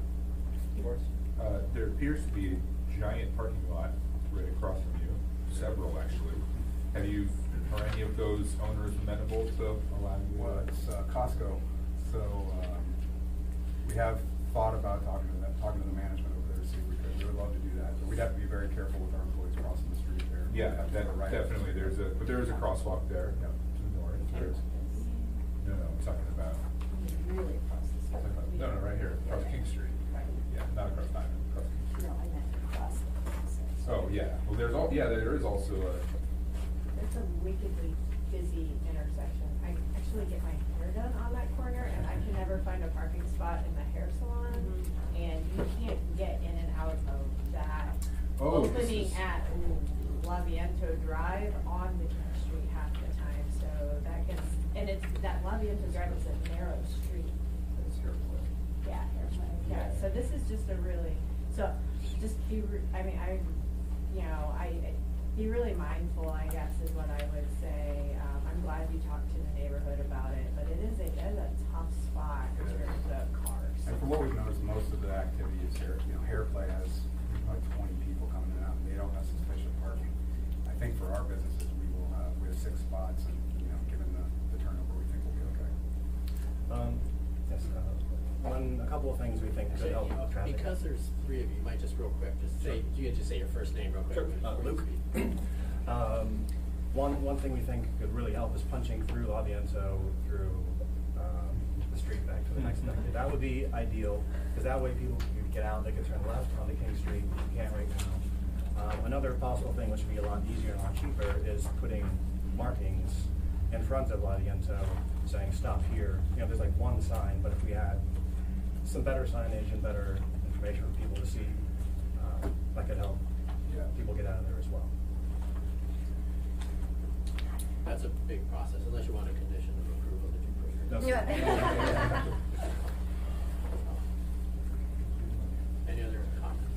There appears to be a giant parking lot right across from you, several actually. Are any of those owners amenable to allowing you? Well, it's Costco, so we have thought about talking to the management over there to see if we could. We would love to do that, but we'd have to be very careful with our employees crossing the street there. Yeah, We'd have to go right up. definitely, there is a crosswalk there Yep. to the north. No, I'm talking about, Really across the street. no, right here, across King Street. Yeah, not across Diamond, across King Street. No, I meant across the. Oh, yeah, well, there is also It's a wickedly busy intersection. I actually get my hair done on that corner, and I can never find a parking spot in the hair salon. And you can't get in and out of that opening at Laviento Drive on the King Street half the time. So that gets, and that Laviento Drive is a narrow street. Yeah, hairplay. Yeah, so this is just a really, so just be, be really mindful, I guess, is what I would say. I'm glad you talked to the neighborhood about it, but it is a tough spot in terms of cars. And from what we've noticed, most of the activity is here, hair play has like 20 people coming in and out, and they don't have sufficient parking. I think for our businesses, we have 6 spots, and, given the turnover, we think we'll be okay. Yes, a couple of things we think could help traffic. Because there's 3 of you, you might just real quick, you can just say your first name real quick. Luke. One thing we think could really help is punching through Laviento through the street back to the next exit. That would be ideal, because that way people could get out, they could turn left onto King Street, you can't right now. Another possible thing, which would be a lot easier and a lot cheaper, is putting markings in front of Laviento saying stop here. There's like one sign, but if we had some better signage and better information for people to see, that could help people get out of there as well. That's a big process, unless you want a condition of approval that you put your. Yeah. Any other comments?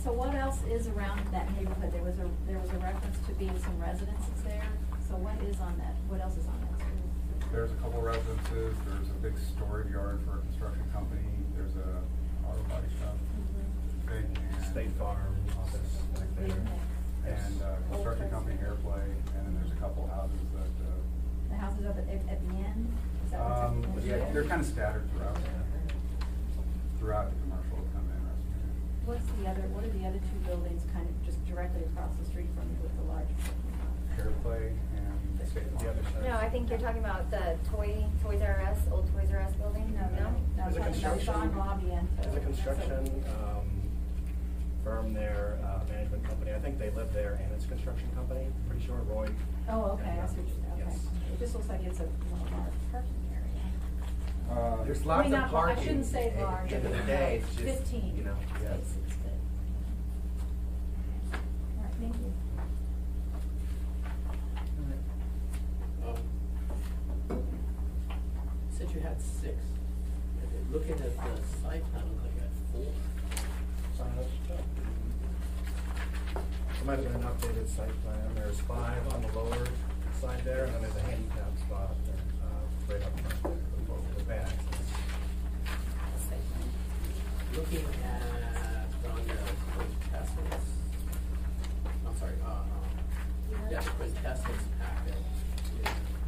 So what else is around that neighborhood? There was a reference to being some residences there. So what is on that? What else is on that street? There's a couple residences, there's a big storage yard for a construction company, there's a auto body shop, big, and State Farm office back there. and construction company Airplay, and then there's a couple houses that, The houses over at the end? Is that what's at the end? they're kind of scattered throughout the commercial kind of interesting. What are the other 2 buildings kind of just directly across the street from you with the large? Airplay and State Farm. The other side. No, I think you're talking about the Toys R Us, old Toys R Us building? No, There's a it's construction, on Laviento. there's a construction firm there, management company. I think they live there, and it's a construction company. Pretty sure Roy. Oh, okay, I see what you're saying, okay. Yes. It just looks like it's a large parking area. There's I lots mean, of not- parking. I shouldn't say large. At the end of the day, it's just, 15 yeah. spaces, but. All right, thank you. Since you had 6, looking at the site plan, it looks like you had 4. There might have been an updated site plan. There's 5 on the lower side there, and then there's a handicap spot there, right up front there with van access. Looking at on the quintessence, I'm sorry, yeah, the quintessence packet,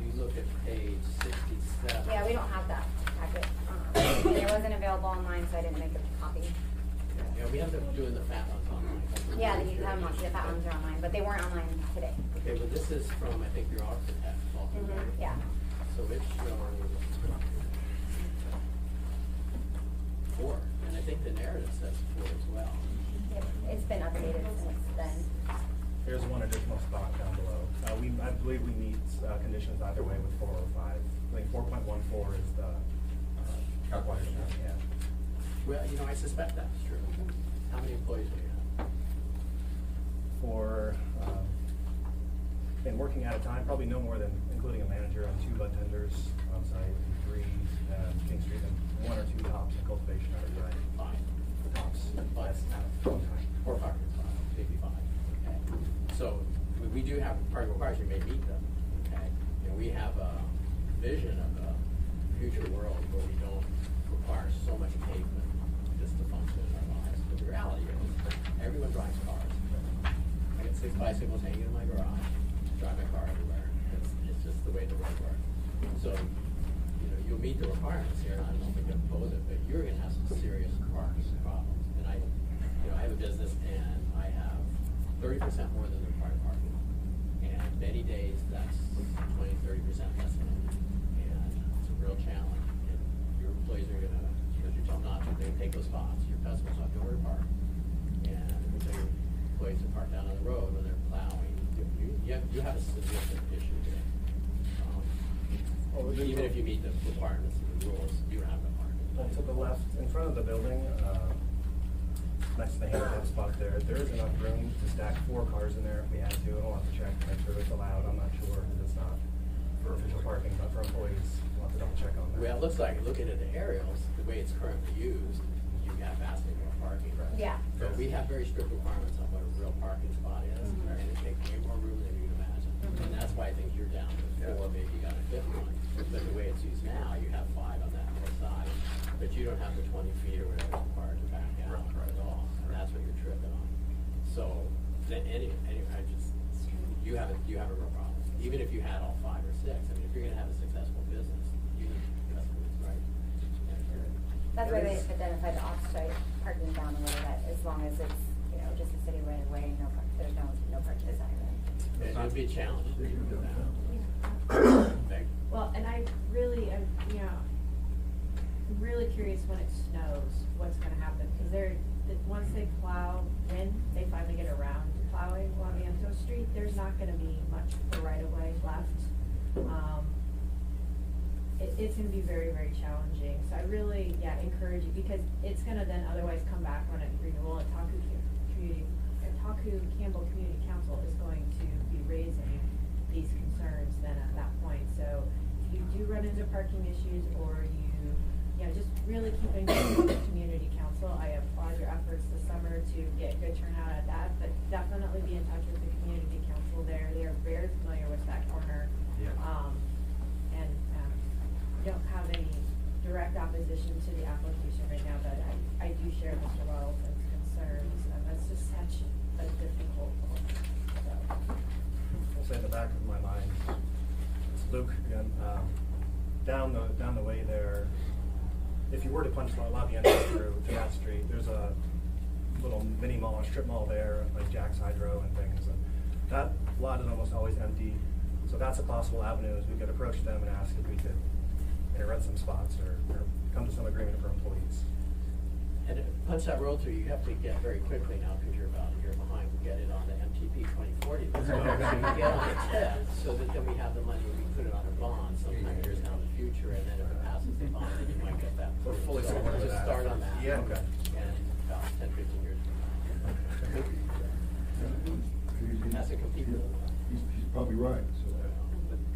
you look at page 67. Yeah, we don't have that packet. It wasn't available online, so I didn't make a copy. Yeah, we have them doing the fat ones online. Yeah, you have them, the fat ones are online, but they weren't online today. Okay, but this is from, I think, your architect. Yeah. So so it's showing 4, and I think the narrative says 4 as well. It's been updated since then. There's one additional spot down below. I believe we meet conditions either way with 4 or 5. I think 4.14 is the calculation. Yeah. Well, you know, I suspect that's true. How many employees do you have? For and working at a time, probably no more than, including a manager and 2 bud tenders on site, 3 King Street, and 1 or 2 tops in cultivation at a time. 5. Tops. That's at one time. 4 parking spots, maybe 5. Okay. So we do have parking requirements. You may meet them. Okay. And we have a vision of a future world where we don't require so much pavement just to function in our lives. But the reality is, everyone drives cars. I got 6 bicycles hanging in my garage. Drive my car everywhere. It's just the way the road works. So, you know, you'll meet the requirements here, and I don't think you'll oppose it, but you're going to have some serious parking problems. And I have a business, and I have 30% more than the required parking. And many days, that's 20-30% less than it. And it's a real challenge. And your employees are going to, because you tell them not to, they take those spots. Your customers have nowhere to park. And if your employees to park down on the road when they're plowing, you have a significant issue here. Even if you meet the requirements and the rules, you don't have no parking. To the left, in front of the building, next to the handicap spot there is enough room to stack 4 cars in there if we had to. And we'll have to check to make sure it's allowed. I'm not sure if it's not for official parking, but for employees, we'll have to double check on that. Well, it looks like, looking at the aerials, the way it's currently used, you have vastly more parking. Right? Yeah. So we have very strict requirements on what a real parking spot is, and it takes way more room than you'd imagine. And that's why I think you're down to 4, maybe you got a 5th one. But the way it's used now, you have 5 on that north side, but you don't have the 20 feet or whatever is required to back out at all. And that's what you're tripping on. So, then you have a real problem. Even if you had all 5 or 6, I mean, if you're going to have a successful business, you need customers, right? That's why they identified the off-site parking down a little bit, as long as it's, you know, just a city right away, there's no parking sign. It would be a challenge for you to do that. Well, and I really am, you know, really curious when it snows, what's gonna happen, because once they plow in, they finally get around to plowing Laviento Street, there's not gonna be much right of way left. It's gonna be very, very challenging, so I really, encourage you, because it's gonna then otherwise come back when a renewal at Taku Campbell Community Council is going to be raising these concerns then at that point. So if you do run into parking issues, or you just really keep engaged with the community council. I applaud your efforts this summer to get good turnout at that, but definitely be in touch with the community council there. They are very familiar with that corner. Yeah. And don't have any direct opposition to the application right now, but I do share Mr. Rollins' concerns, and that's just such a difficult one. So. I'll say in the back of my mind, it's Luke again. Down the way there, if you were to punch Laviento through to that street, there's a little mini mall, strip mall there, like Jack's Hydro and things. And that lot is almost always empty. So that's a possible avenue, is we could approach them and ask if we could rent some spots or come to some agreement for employees. And to punch that road through, you have to get very quickly now, because you're about a year behind, to get it on the MTP 2040 list. So you get on the tip, so that then we have the money, we put it on a bond sometime years down in the future, and then if it passes the bond, then you might get that. We're fully So supportive of just that. start on that. Yeah. Okay. And about 10, 15 years from now. Has to compete with it. He's probably right, so.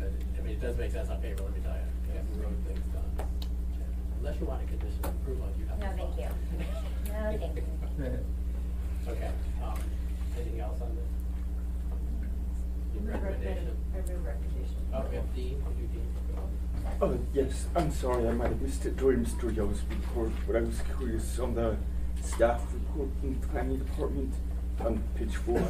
But I mean, it does make sense on paper, let me tell you. You have to road things done. Unless you want a condition of approval, you have to. No, thank you. No, thank you. Okay, anything else on this? Recommendation? I move recommendation. Oh, we have Dean, we'll do Dean. Oh, yes, I'm sorry, I might have missed it during Mr. Yo's report, but I was curious on the staff report from the planning department on page 4. He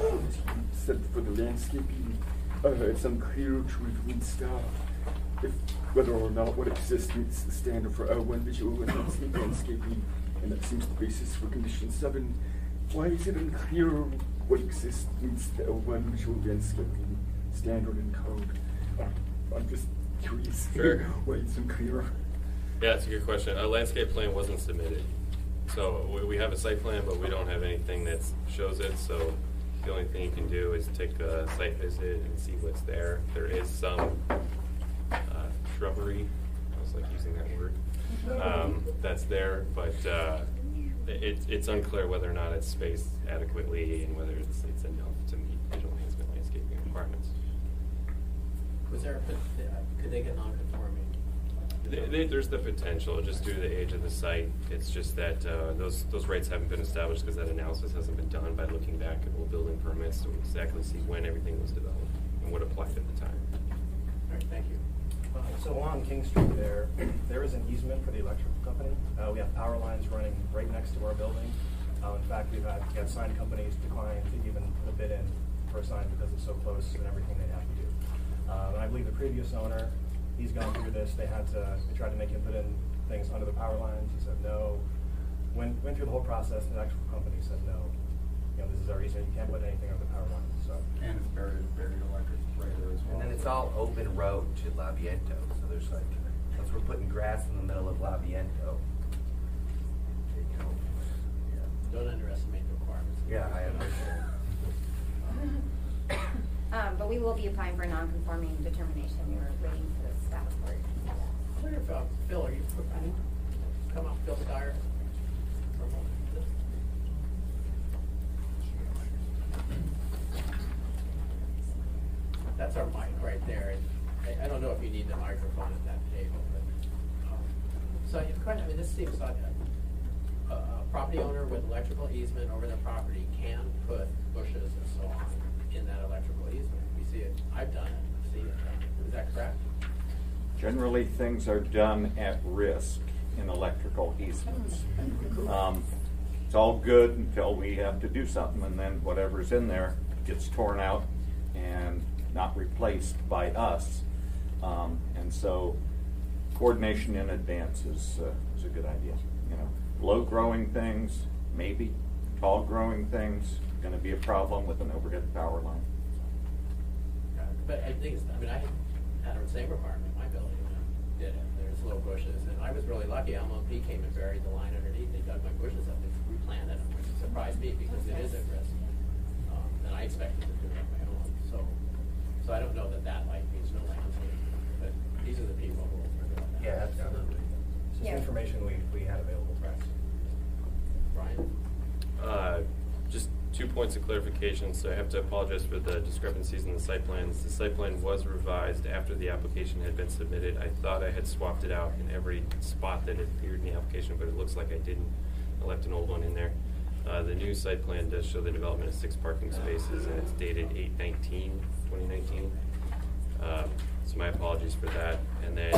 said for the landscaping, it's unclear to reviewing staff if whether or not what exists meets the standard for L1 visual and landscaping, and that seems the basis for condition 7. Why is it unclear what exists meets the L1 visual landscaping standard and code? I'm just trees. Sure. White and clear. Yeah, it's a good question. A landscape plan wasn't submitted. So we have a site plan, but we don't have anything that shows it. So the only thing you can do is take a site visit and see what's there. There is some shrubbery. I was like using that word. That's there, but it's unclear whether or not it's spaced adequately and whether it's enough to meet visual enhancement landscaping requirements. Was there could they get non-conforming? There's the potential, just due to the age of the site. It's just that those rates haven't been established because that analysis hasn't been done by looking back at old building permits to exactly see when everything was developed and what applied at the time. All right, thank you. So along King Street there is an easement for the electrical company. We have power lines running right next to our building. In fact, we've had sign companies decline to even put a bid in for a sign because it's so close and everything they have to do. And I believe the previous owner, he's gone through this. They tried to make him put in things under the power lines. He said no. Went through the whole process. The electrical company said no. You know, this is our easement. You can't put anything under the power lines. So. And it's buried electric right there as well. And then it's all open road to Laviento, so there's like, once we're putting grass in the middle of Laviento, you know, Don't underestimate the requirements. yeah, I understand. But we will be applying for a non-conforming determination. We were waiting for the staff report. I wonder if, Phil, are you come up, Phil Dyer? For a moment. That's our mic right there. And I don't know if you need the microphone at that table, but so it's kind of, I mean, this seems like a property owner with electrical easement over their property can put bushes and so on in that electrical easement. We see it. I've done it. I've seen it done. Is that correct? Generally, things are done at risk in electrical easements. It's all good until we have to do something, and then whatever's in there gets torn out and not replaced by us. And so coordination in advance is a good idea. You know, low-growing things, maybe. Tall-growing things, going to be a problem with an overhead power line. But I think, I had the same requirement in my building when I did it. There's low bushes, and I was really lucky. LMP came and buried the line underneath. They dug my bushes up and replanted them, which surprised me because it is at risk. And I expected to do it on my own. So I don't know that like means no landscape, but these are the people who are doing that. Yeah, absolutely. It's just information we had available for us. Brian? Just 2 points of clarification. So I have to apologize for the discrepancies in the site plans. The site plan was revised after the application had been submitted. I thought I had swapped it out in every spot that it appeared in the application, but it looks like I didn't. I left an old one in there. The new site plan does show the development of 6 parking spaces, and it's dated 8/19/2019. So my apologies for that. And then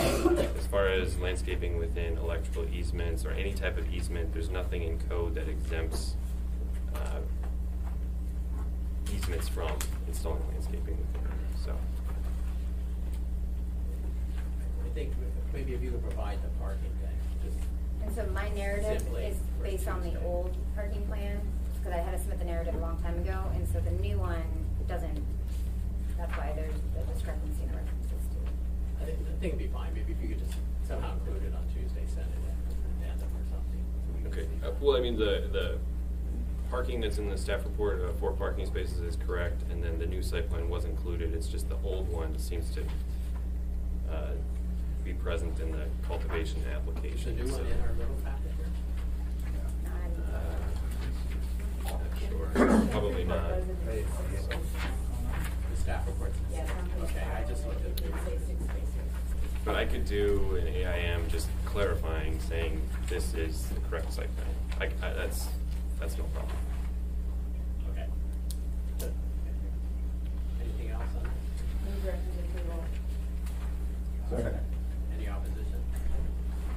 as far as landscaping within electrical easements or any type of easement, there's nothing in code that exempts easements from installing landscaping within it. So I think maybe if you could provide the parking thing, just. And so my narrative Simply is for based on the Tuesday. old parking plan, because I had to submit the narrative a long time ago, and so the new one doesn't, that's why there's the discrepancy in the references to it. I think it'd be fine. Maybe if you could just somehow include it on Tuesday, send it in as an addendum or something. So we can okay. see. Well, I mean the parking that's in the staff report, 4 parking spaces is correct, and then the new site plan was included. It's just the old one seems to be present in the cultivation Is the application. new one in our little packet here? Sure. Probably not. The staff reports. Yeah, it's on page Okay, I 5. just looked at It would say 6 spaces. But I could do an AIM just clarifying, saying this is the correct site plan. That's no problem. Okay. Good. Anything else on this? Move recommended approval. Second. Any opposition?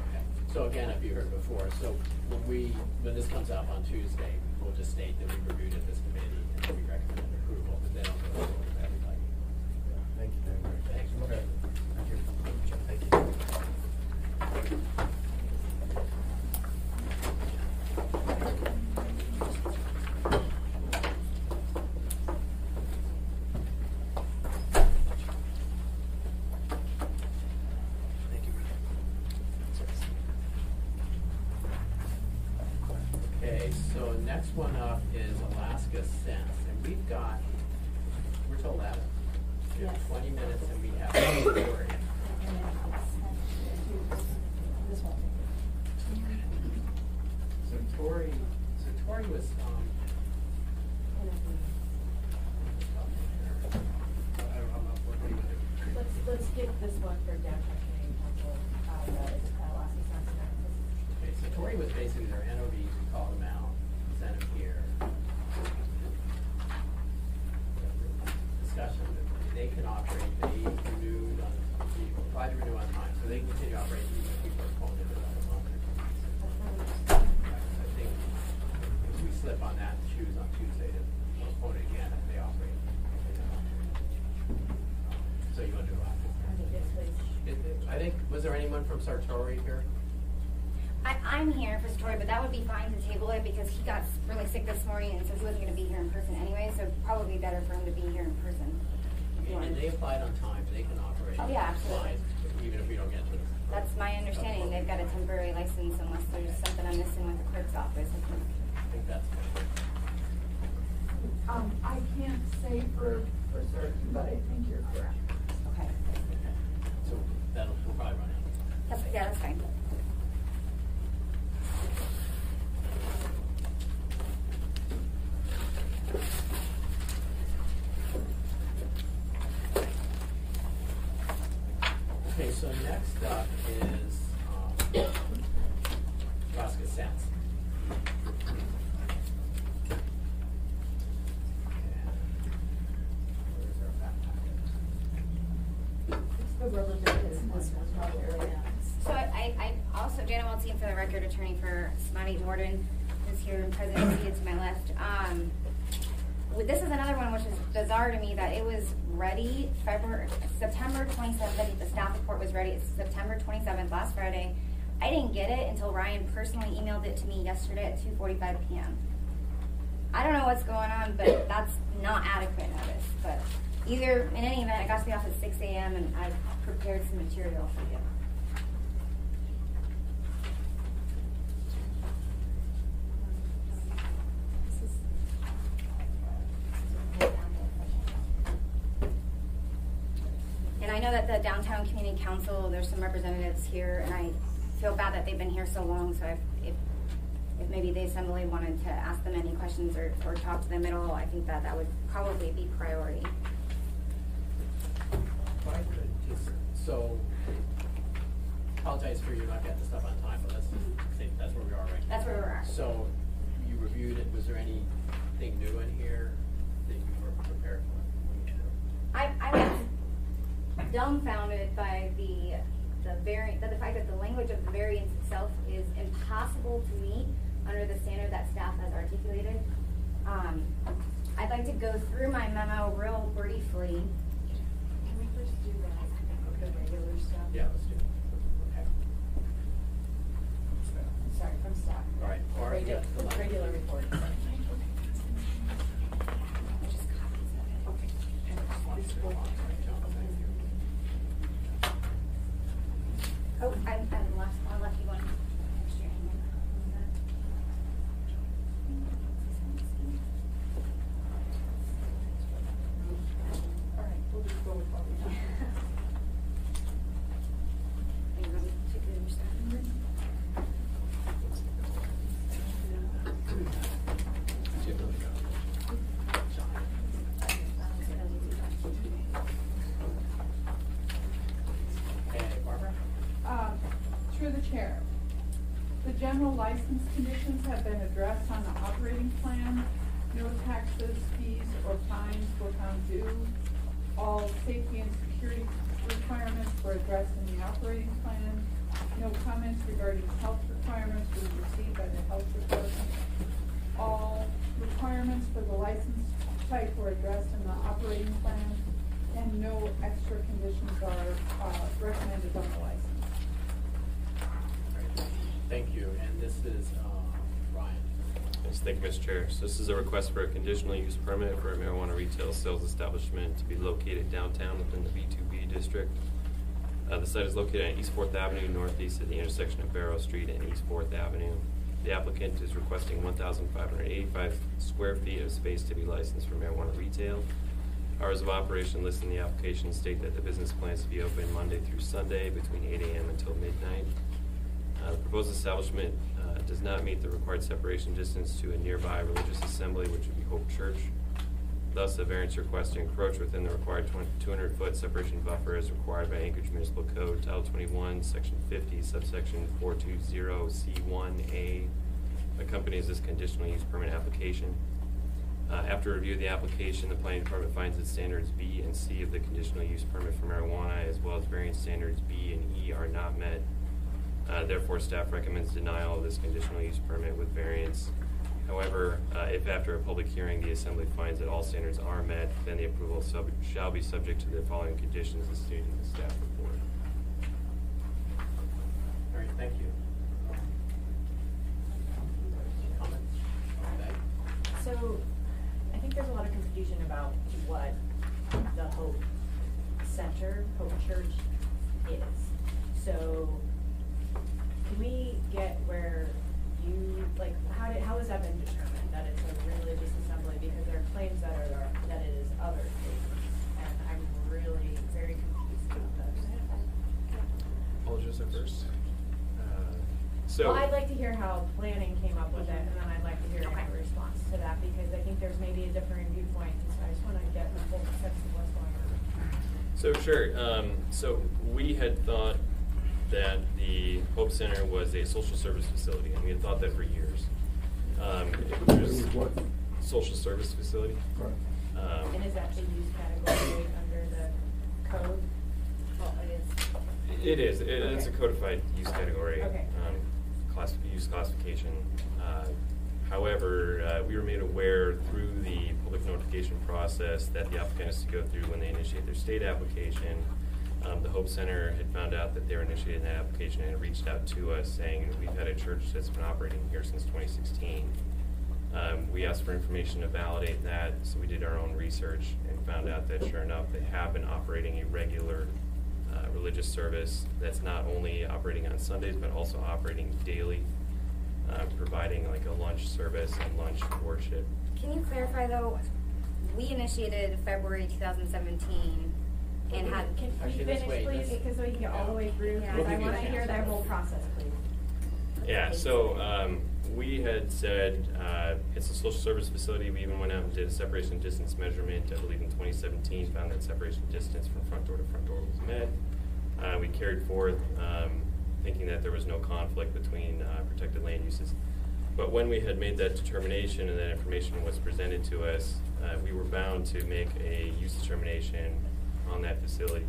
Okay. So again, if you heard before, so when this comes up on Tuesday, we'll just state that we reviewed it this committee and that we recommend approval, but then I'll go over with everybody. Thank you very much. Thanks. Okay. Thank you. Okay, so next one up is Alaska Sense, and we've got, we're till 11. We have Yes. 20 minutes and we have Tori. This one. So Tori was, Let's skip this one for downtown community council, the Alaska Sense analysis. okay, so Tori was basically their NOVs, we called them out, sent them here. Discussion, that they can operate, they renewed on, applied to renew on time, so they can continue operating even if people are pulling in another month or 2 months. I think if we slip on that, choose on Tuesday to postpone it again if they operate. So you want to do a lot? Yes, please. I think, was there anyone from Sartori here? I'm here for Satori, but that would be fine to table it because he got really sick this morning and said he wasn't going to be here in person anyway, so probably better for him to be here in person. And they applied on time, they can operate. Oh, yeah, absolutely. fine, even if we don't get to this. That's my understanding. They've got a temporary license unless there's something I'm missing with the clerk's office. I think that's good. I can't say for certain, but I think you're correct. Okay. So we'll probably run out. Yeah, that's fine. Okay, so next up is Alaska Sense. Where's our backpack? It's the relative business one, probably. So I also, Jana Waltine, for the record, attorney for Smiley Jordan, who's here and present, seated to my left. This is another one which is bizarre to me that it was ready September 27th. The staff report was ready. It's September 27th, last Friday. I didn't get it until Ryan personally emailed it to me yesterday at 2:45 p.m. I don't know what's going on, but that's not adequate notice. But either, in any event, I got to be off at 6 a.m. and I prepared some material for you. And I know that the Downtown Community Council, there's some representatives here, and I feel bad that they've been here so long, so if maybe the assembly wanted to ask them any questions or talk to them at all, I think that would probably be priority. If I could just, so, apologize for you not getting the stuff on time, but let's say that's where we are right now. That's where we're at. So, you reviewed it, was there anything new in here that you were prepared for? I was dumbfounded by the fact that the language of the variance itself is impossible to meet under the standard that staff has articulated. I'd like to go through my memo real briefly. Can we first do the regular stuff? Yeah, let's do it. Okay. Sorry, from staff. All right, or Regular, the line. regular report. Oh, I left you one. All right, we'll just go with what we know. Okay, Barbara? Through the chair, the general license conditions have been addressed on the operating plan. No taxes, fees, or fines were found due. All safety and security requirements were addressed in the operating plan. No comments regarding health requirements were received by the health department. All requirements for the license type were addressed in the operating plan, and no extra conditions are recommended on the license. Thank you, and this is Ryan. Yes, thank you, Mr. Chair. So this is a request for a conditional use permit for a marijuana retail sales establishment to be located downtown within the B2B district. The site is located on East 4th Avenue, northeast of the intersection of Barrow Street and East 4th Avenue. The applicant is requesting 1,585 square feet of space to be licensed for marijuana retail. Hours of operation listed in the application state that the business plans to be open Monday through Sunday between 8 a.m. until midnight. The proposed establishment does not meet the required separation distance to a nearby religious assembly, which would be Hope Church. Thus, a variance request to encroach within the required 200-foot separation buffer as required by Anchorage Municipal Code, Title 21, Section 50, subsection 420C1A, accompanies this conditional use permit application. After review of the application, the planning department finds that standards B and C of the conditional use permit for marijuana, as well as variance standards B and E, are not met. Therefore, staff recommends denial of this conditional use permit with variance. However, if after a public hearing the assembly finds that all standards are met, then the approval shall be subject to the following conditions as stated in the staff report. All right, thank you. Comments? Okay. So, I think there's a lot of confusion about what the Hope Center, Hope Church is. So, can we get where you, like, how has that been determined, that it's a religious assembly? Because there are claims that that it is other things, and I'm really very confused about those. I'll just at first. Well, I'd like to hear how planning came up with it, and then I'd like to hear your response to that, because I think there's maybe a differing viewpoint, so I just want to get the full sense of what's going on. So sure. So we had thought that the Hope Center was a social service facility, and we had thought that for years. It was what? Social service facility. Right. And is that the use category under the code? Well, it is. It is. It's a Okay. codified use category. Okay. Use classification. However, we were made aware through the public notification process that the applicant has to go through when they initiate their state application. The Hope Center had found out that they were initiating that application and reached out to us saying, we've had a church that's been operating here since 2016. We asked for information to validate that, so we did our own research and found out that sure enough, they have been operating a regular religious service that's not only operating on Sundays, but also operating daily, providing like a lunch service and lunch worship. Can you clarify though, we initiated February 2017 and had. Can Actually, you let's finish, wait. please, Let's- because so we can get all the way through, Yeah. because We'll I give you want a to hear chance. that whole process, please. Yeah, so we had said it's a social service facility. We even went out and did a separation distance measurement, I believe in 2017, found that separation distance from front door to front door was met. We carried forth thinking that there was no conflict between protected land uses. But when we had made that determination and that information was presented to us, we were bound to make a use determination on that facility.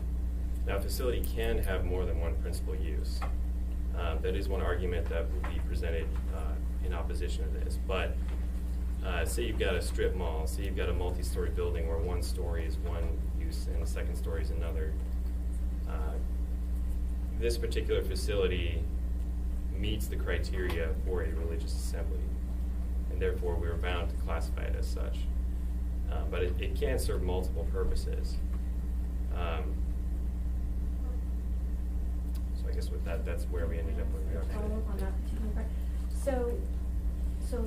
Now, a facility can have more than one principal use. That is one argument that would be presented in opposition to this. But say you've got a strip mall, say you've got a multi-story building where one story is one use and the second story is another. This particular facility meets the criteria for a religious assembly, and therefore we were bound to classify it as such. But it can serve multiple purposes. So I guess with that, that's where we ended up where we are Follow today. up on that particular part. So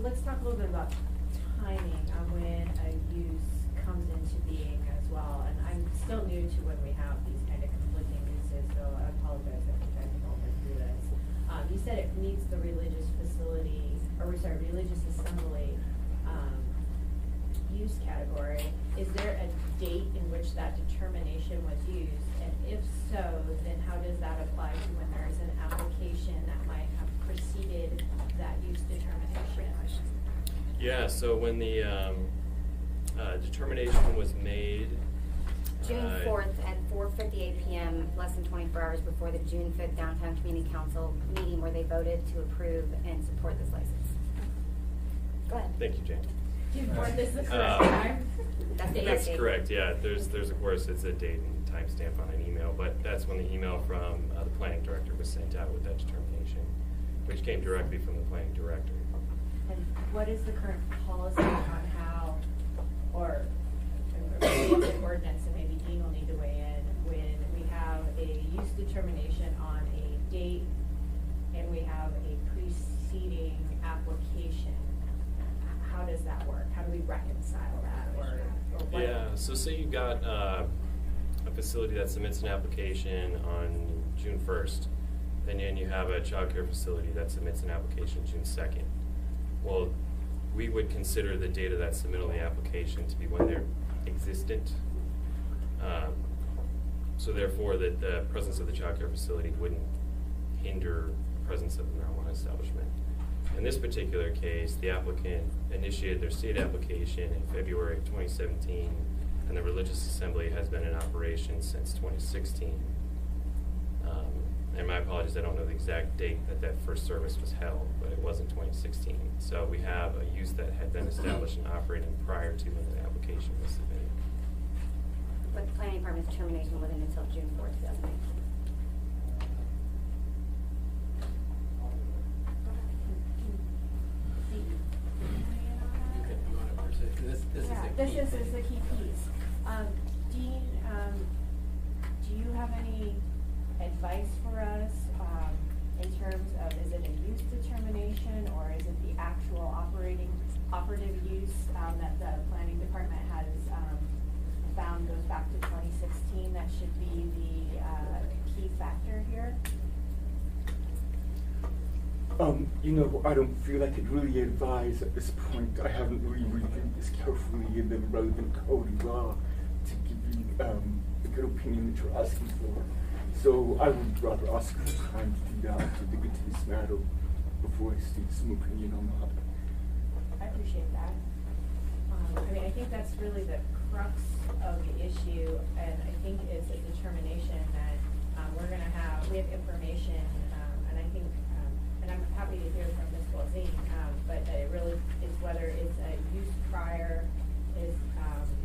let's talk a little bit about timing on when a use comes into being as well. And I'm still new to when we have these kind of conflicting uses, so I apologize if I'm trying to go through this. You said it meets the religious facility, religious assembly use category. Is there a date in which that determination was used? And if so, then how does that apply to when there is an application that might have preceded that use determination? Yeah, so when the determination was made, June 4th at 4:58 p.m., less than 24 hours before the June 5th Downtown Community Council meeting where they voted to approve and support this license. Go ahead. Thank you, Jane. June 4th is the correct time? That's the That's date. correct, yeah. There's of course, it's a date and timestamp on an email, but that's when the email from the planning director was sent out with that determination, which came directly from the planning director. And what is the current policy on how, or maybe it's an ordinance, and maybe Dean will need to weigh in, when we have a use determination on a date and we have a preceding application, how does that work? How do we reconcile that, or what? Yeah, so say you got a facility that submits an application on June 1st, and then you have a child care facility that submits an application June 2nd. Well, we would consider the date of that submittal of the application to be when they're existent. So therefore, the presence of the child care facility wouldn't hinder the presence of the marijuana establishment. In this particular case, the applicant initiated their state application in February of 2017, and the religious assembly has been in operation since 2016. And my apologies, I don't know the exact date that first service was held, but it was in 2016. So we have a use that had been established and operating prior to when the application was submitted. But the planning department's termination wasn't until June 4th, 2019. This is the key piece. Dean, do you have any advice for us in terms of, is it a use determination, or is it the actual operative use that the planning department has found goes back to 2016 that should be the key factor here? You know, I don't feel I could really advise at this point. I haven't really reviewed this carefully in the relevant code of law to give you the good opinion that you're asking for. So I would rather ask for time to do that, to dig into this matter before I state some opinion on that. I appreciate that. I mean, I think that's really the crux of the issue, and I think it's a determination that we have information, and I think, and I'm happy to hear from Ms. Walzine, but it really is whether it's a use prior is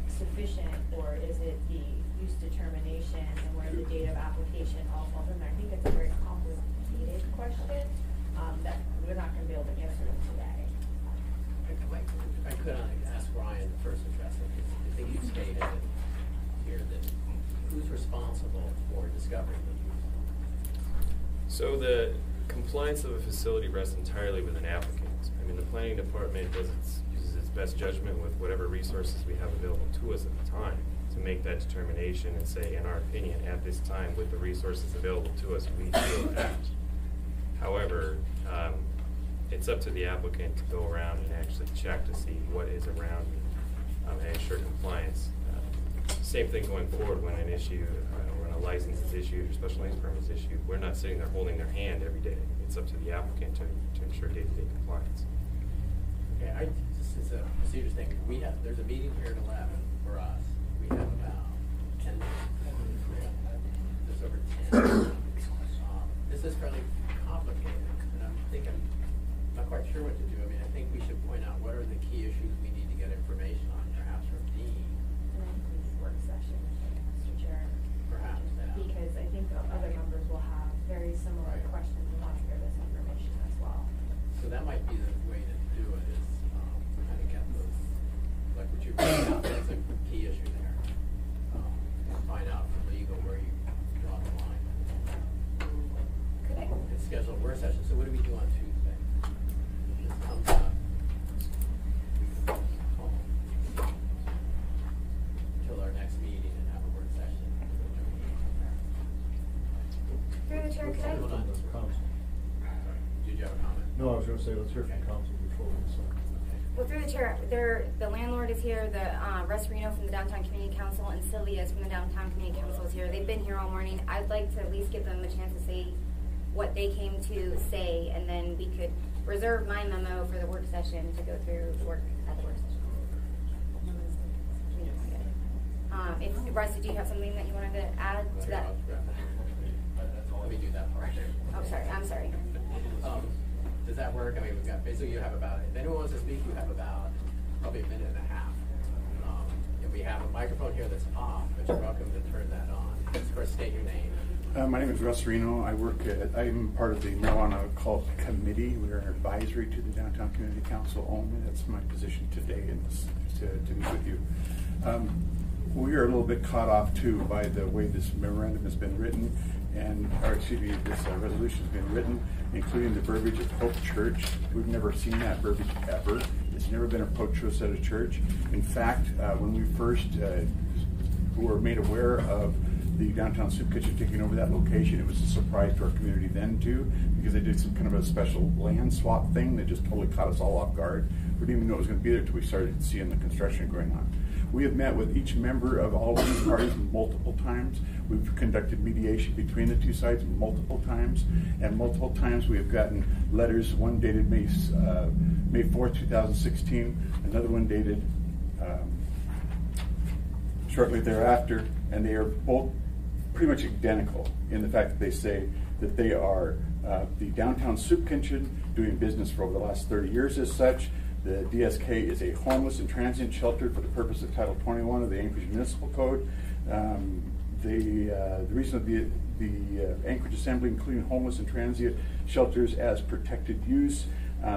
sufficient, or is it the use determination and where the date of application all falls in there. I think it's a very complicated question that we're not going to be able to answer today. I could ask Ryan to first address it. I think you stated here that who's responsible for discovering the use? So the compliance of a facility rests entirely with an applicant. I mean, the planning department uses its best judgment with whatever resources we have available to us at the time to make that determination and say, in our opinion, at this time, with the resources available to us, we feel that. However, it's up to the applicant to go around and actually check to see what is around and ensure compliance. Same thing going forward when an issue, when a license is issued or special license permit is issued. We're not sitting there holding their hand every day. It's up to the applicant to ensure day-to-day compliance. Okay, this is a procedures thing. There's a meeting here at 11 for us. We have about 10 minutes. There's over 10. This is fairly complicated, and I'm not quite sure what to do. I mean, I think we should point out what are the key issues we need to get information on, perhaps from Dean. And then please work session, Mr. Chair. Perhaps, yeah. Because I think the other members will have very similar questions and want to hear this information as well. So that might be the way to do it, is kind of get those, like what you pointed out, that's a key issue there. Find out from legal where you draw the line. Could I? And schedule a work session. So what do we do on Tuesday? It just comes up. We can call until our next meeting and have a work session. Through the chair, could I? Hold on. Sorry. Did you have a comment? No, I was going to say, let's hear from council before we decide. Well, through the chair, the landlord is here, Russ Reno from the Downtown Community Council, and Sylvia is from the Downtown Community Council is here. They've been here all morning. I'd like to at least give them a chance to say what they came to say, and then we could reserve my memo for the work session to go through the work at the work session. Russ, did you have something that you wanted to add to that? Let me do that part. Oh, sorry. I'm sorry. Does that work? I mean, we've got, basically you have about, if anyone wants to speak, you have about probably a minute and a half. And we have a microphone here that's off, but you're welcome to turn that on. Just first state your name. My name is Russ Reno. I'm part of the Marijuana Cult Committee. We are an advisory to the Downtown Community Council only. That's my position today in this, to meet with you. We are a little bit caught off too by the way this memorandum has been written, this resolution's been written, including the verbiage of Hope Church. We've never seen that verbiage ever. It's never been approached to us at a church. In fact, when we first were made aware of the Downtown Soup Kitchen taking over that location, it was a surprise to our community then too, because they did some kind of a special land swap thing that just totally caught us all off guard. We didn't even know it was going to be there until we started seeing the construction going on. We have met with each member of all of these parties multiple times. We've conducted mediation between the two sides multiple times, and multiple times we have gotten letters, one dated May 4th, 2016, another one dated shortly thereafter, and they are both pretty much identical in the fact that they say that they are the Downtown Soup Kitchen, doing business for over the last 30 years as such. The DSK is a homeless and transient shelter for the purpose of Title 21 of the Anchorage Municipal Code. The reason of the Anchorage Assembly, including homeless and transient shelters as protected use.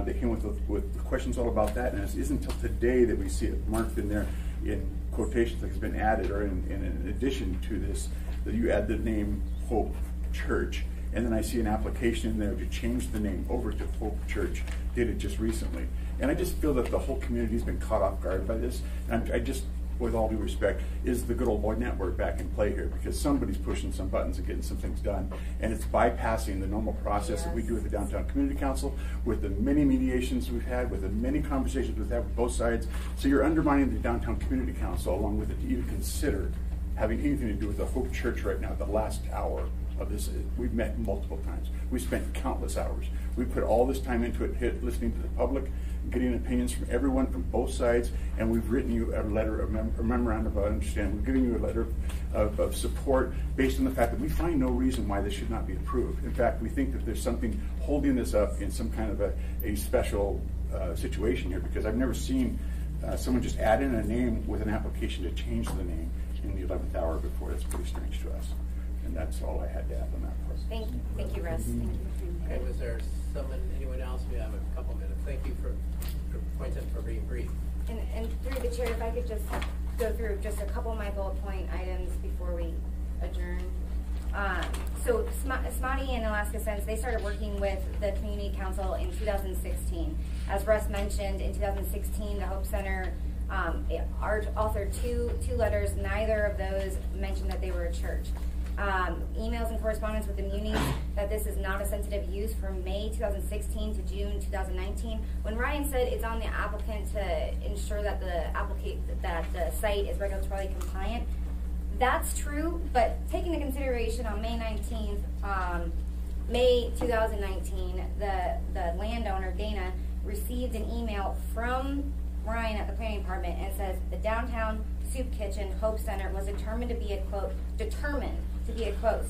They came with questions all about that, and it isn't until today that we see it marked in there in quotations that has been added, or in addition to this, that you add the name Hope Church. And then I see an application in there to change the name over to Hope Church, dated just recently. And I just feel that the whole community has been caught off guard by this. And I just, with all due respect, is the good old boy network back in play here, because somebody's pushing some buttons and getting some things done. And it's bypassing the normal process that we do at the Downtown Community Council, with the many mediations we've had, with the many conversations we've had with both sides. So you're undermining the Downtown Community Council along with it to even consider having anything to do with the Hope Church right now, the last hour of this. We've met multiple times. We spent countless hours. We put all this time into it, listening to the public, getting opinions from everyone from both sides, and we've written you a letter, a memorandum of understanding. We've given you a letter of support based on the fact that we find no reason why this should not be approved. In fact, we think that there's something holding this up in some kind of a special situation here, because I've never seen someone just add in a name with an application to change the name in the 11th hour before. That's pretty strange to us. And that's all I had to add on that part. Thank you, Russ. Thank you. Okay, was there anyone else? We have a couple minutes. Thank you for points and for being brief. And through the chair, if I could just go through just a couple of my bullet point items before we adjourn. So SMATI and Alaska Sense, they started working with the Community Council in 2016. As Russ mentioned, in 2016, the Hope Center authored two letters. Neither of those mentioned that they were a church. Emails and correspondence with the munis that this is not a sensitive use from May 2016 to June 2019. When Ryan said it's on the applicant to ensure that the site is regulatorily compliant, that's true, but taking into consideration on May 19th, May 2019, the landowner, Dana, received an email from Ryan at the planning department, and it says the Downtown Soup Kitchen Hope Center was determined to be a quote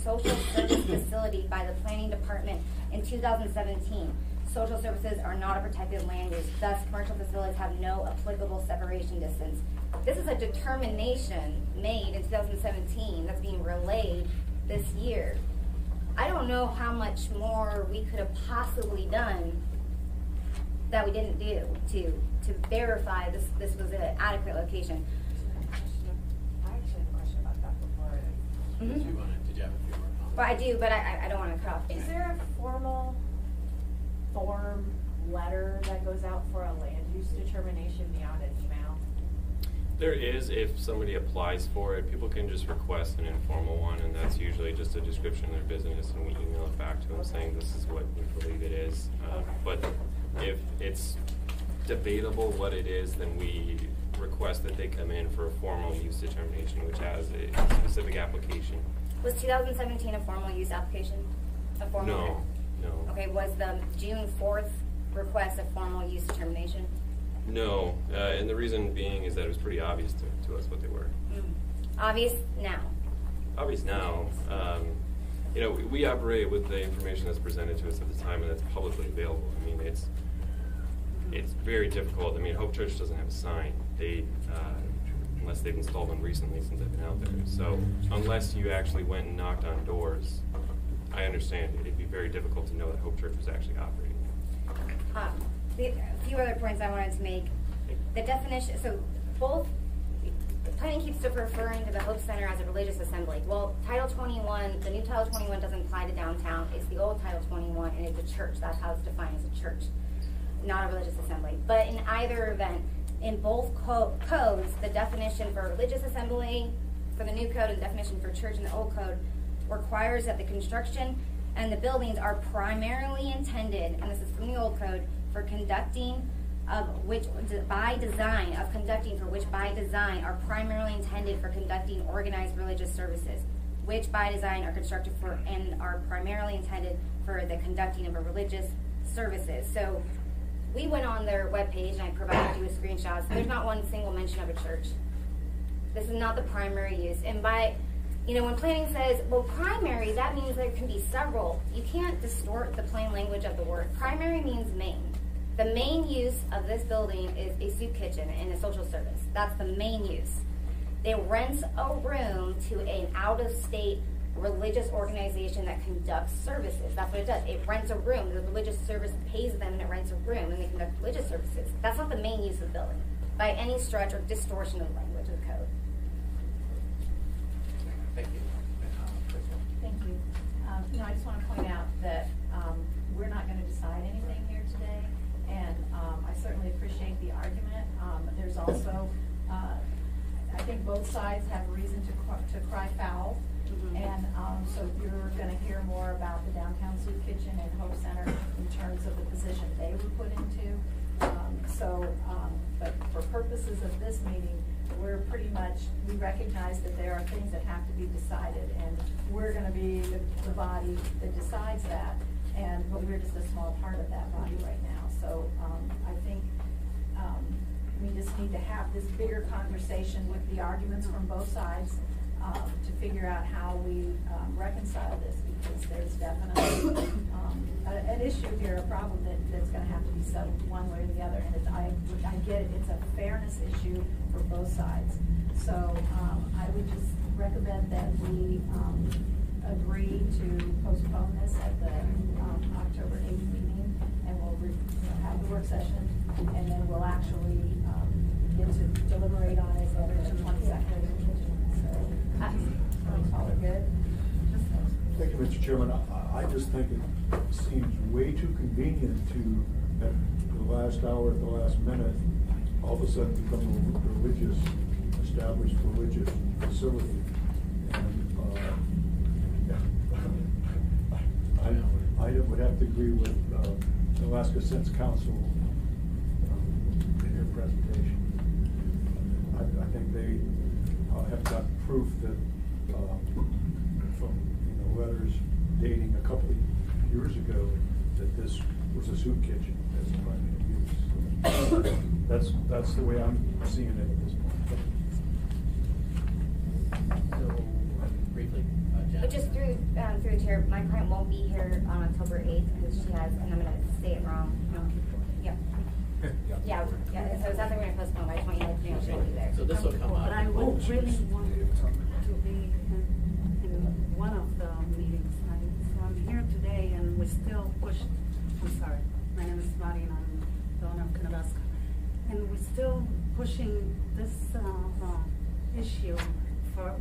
social service facility by the planning department in 2017. Social services are not a protected land use, thus commercial facilities have no applicable separation distance. This is a determination made in 2017 that's being relayed this year. I don't know how much more we could have possibly done that we didn't do to verify this was an adequate location. I actually have a question about that before. Did you have a few more comments? Well, I do, but I don't want to cut off. Is there a formal form letter that goes out for a land use determination beyond an email? There is, if somebody applies for it, people can just request an informal one, and that's usually just a description of their business, and we email it back to them saying this is what we believe it is. But if it's debatable what it is, then we request that they come in for a formal use determination, which has a specific application. Was 2017 a formal use application? No. Okay, was the June 4th request a formal use determination? No, and the reason being is that it was pretty obvious to us what they were. Obvious now. Obvious now. We operate with the information that's presented to us at the time and that's publicly available. I mean, it's very difficult. I mean, Hope Church doesn't have a sign. They, unless they've installed one recently since I've been out there. So unless you actually went and knocked on doors, I understand it'd be very difficult to know that Hope Church was actually operating. A few other points I wanted to make. The definition, so both planning keeps referring to the Hope Center as a religious assembly. Well, Title 21, the new Title 21 doesn't apply to downtown. It's the old Title 21, and it's a church. That's how it's defined, as a church, not a religious assembly. But in either event, in both codes, the definition for religious assembly for the new code and the definition for church in the old code requires that the construction and the buildings are primarily intended, and this is from the old code, for conducting of which by design are primarily intended for conducting organized religious services, which by design are constructed for and are primarily intended for the conducting of a religious services. So we went on their webpage and I provided you with screenshots. There's not one single mention of a church. This is not the primary use. And by, when planning says, well, primary, that means there can be several. You can't distort the plain language of the word. Primary means main. The main use of this building is a soup kitchen and a social service. That's the main use. They rent a room to an out-of-state religious organization that conducts services. That's what it does. It rents a room. The religious service pays them and it rents a room and they conduct religious services. That's not the main use of the building by any stretch or distortion of the language of the code. Thank you. Thank you. I just want to point out that we're not going to decide anything here today, and I certainly appreciate the argument. There's also, I think both sides have reason to cry foul, and so you're going to hear more about the Downtown Soup Kitchen and Hope Center in terms of the position they were put into. But for purposes of this meeting, we recognize that there are things that have to be decided, and we're going to be the body that decides that, but we're just a small part of that body right now. So I think we just need to have this bigger conversation with the arguments from both sides to figure out how we reconcile this, because there's definitely an issue here, a problem that's going to have to be settled one way or the other. And I get it, it's a fairness issue for both sides. So I would just recommend that we agree to postpone this at the October 8th meeting, and we'll have the work session, and then we'll actually get to deliberate on it on the 22nd. So, all good? Thank you, Mr. Chairman. I just think it seems way too convenient to, at the last hour, at the last minute, all of a sudden become a established religious facility. And I would have to agree with the Alaska Sense Council in their presentation. I think they have got proof that from letters dating a couple of years ago that this was a soup kitchen as a primary use. That's the way I'm seeing it at this point. So, briefly, Jen. But just through the chair, my client won't be here on October 8th because she has, and I'm going to say it wrong. Yeah, so it's not that we're going to postpone, I just want you to know she'll be there. So this will come But out. I would really want to be in one of the meetings. So I'm here today and we still push, I'm sorry, my name is Mari and I'm the owner of Canabasca. And we're still pushing this issue for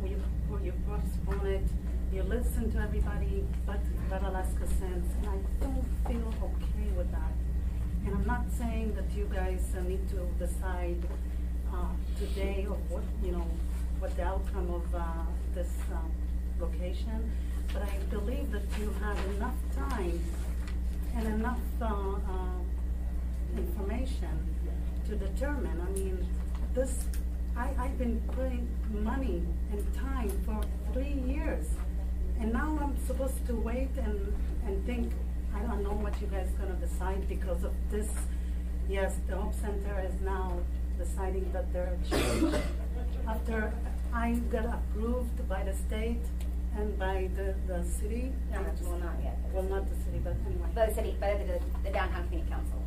you postpone it, you listen to everybody but Alaska Sense, and I don't feel okay with that. And I'm not saying that you guys need to decide today of what the outcome of this location, but I believe that you have enough time and enough information to determine. I mean, I've been putting money and time for 3 years, and now I'm supposed to wait and think. I don't know what you guys are going to decide because of this. Yes, the Hope Center is now deciding that they're changed. After I got approved by the state and by the city. Well, not yet. Well, not the city, but anyway. But the city, but the Downtown Community Council.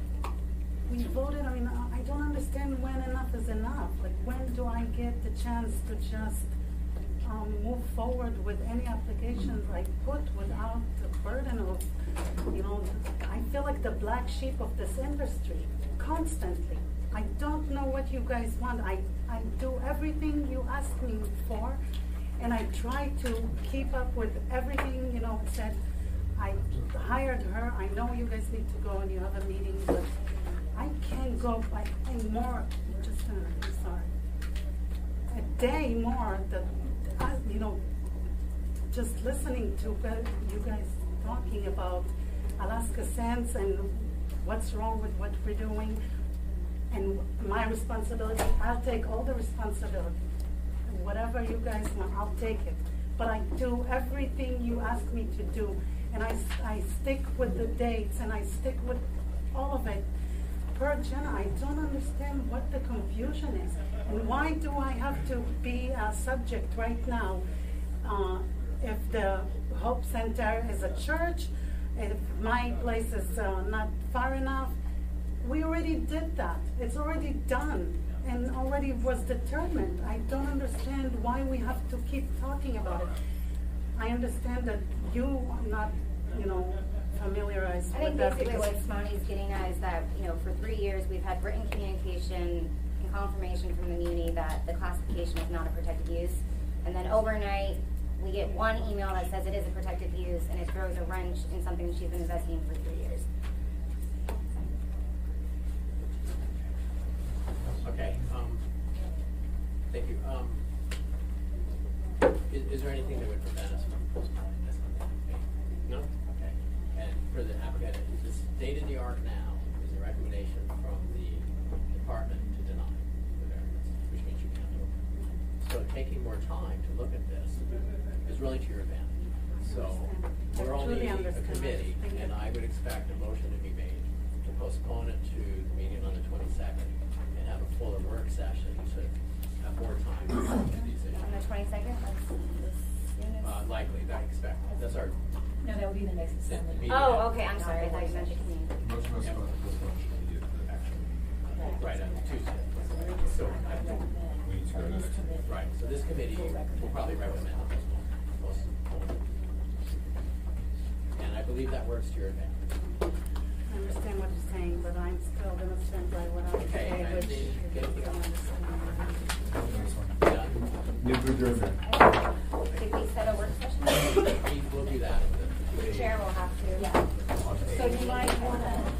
We voted, I mean, I don't understand when enough is enough. Like, when do I get the chance to just move forward with any applications I put without the burden of, I feel like the black sheep of this industry constantly. I don't know what you guys want. I do everything you ask me for, and I try to keep up with everything, you know, said. I hired her. I know you guys need to go in your other meetings, but I can't go by any more. Just a minute, I'm sorry. A day more that, you know, just listening to you guys talking about Alaska Sands and what's wrong with what we're doing and my responsibility. I'll take all the responsibility. Whatever you guys want, I'll take it. But I do everything you ask me to do. And I stick with the dates and I stick with all of it. Per Jenna, I don't understand what the confusion is. And why do I have to be a subject right now? If the Hope Center is a church, if my place is not far enough, we already did that. It's already done and already was determined. I don't understand why we have to keep talking about it. I understand that you are not, you know, familiarized I with think that. basically because- what Smotty's getting at is that, you know, for 3 years, we've had written communication and confirmation from the muni that the classification is not a protected use. And then overnight, we get one email that says it is a protected use, and it throws a wrench in something that she's been investing in for 3 years. Okay, thank you. Is there anything that would prevent us from postponing this? No? Okay. And for the applicant, the state of the art now is a recommendation from the department to deny the variance, which means you can't do it. So taking more time to look at this is really to your advantage. So we're only a committee, and I would expect a motion to be made to postpone it to the meeting on the 22nd and have a fuller work session to have more time to look at these issues. On the 22nd, that's as soon as... Likely, I expect. That's our... No, that would be the next assembly. meeting. Oh, okay, I'm sorry, I thought you meant the community. Motion was Yeah. the action. Right, on Tuesday. So, We need to go to the next meeting. right, so this committee will probably recommend a postponement. And I believe that works to your advantage. I understand what you're saying, but I'm still gonna stand by what I Okay, say, I which did get you it. don't understand. Done. Move adjournment. Did we set a work session? We will do that. The chair will have to. Yeah. So you might wanna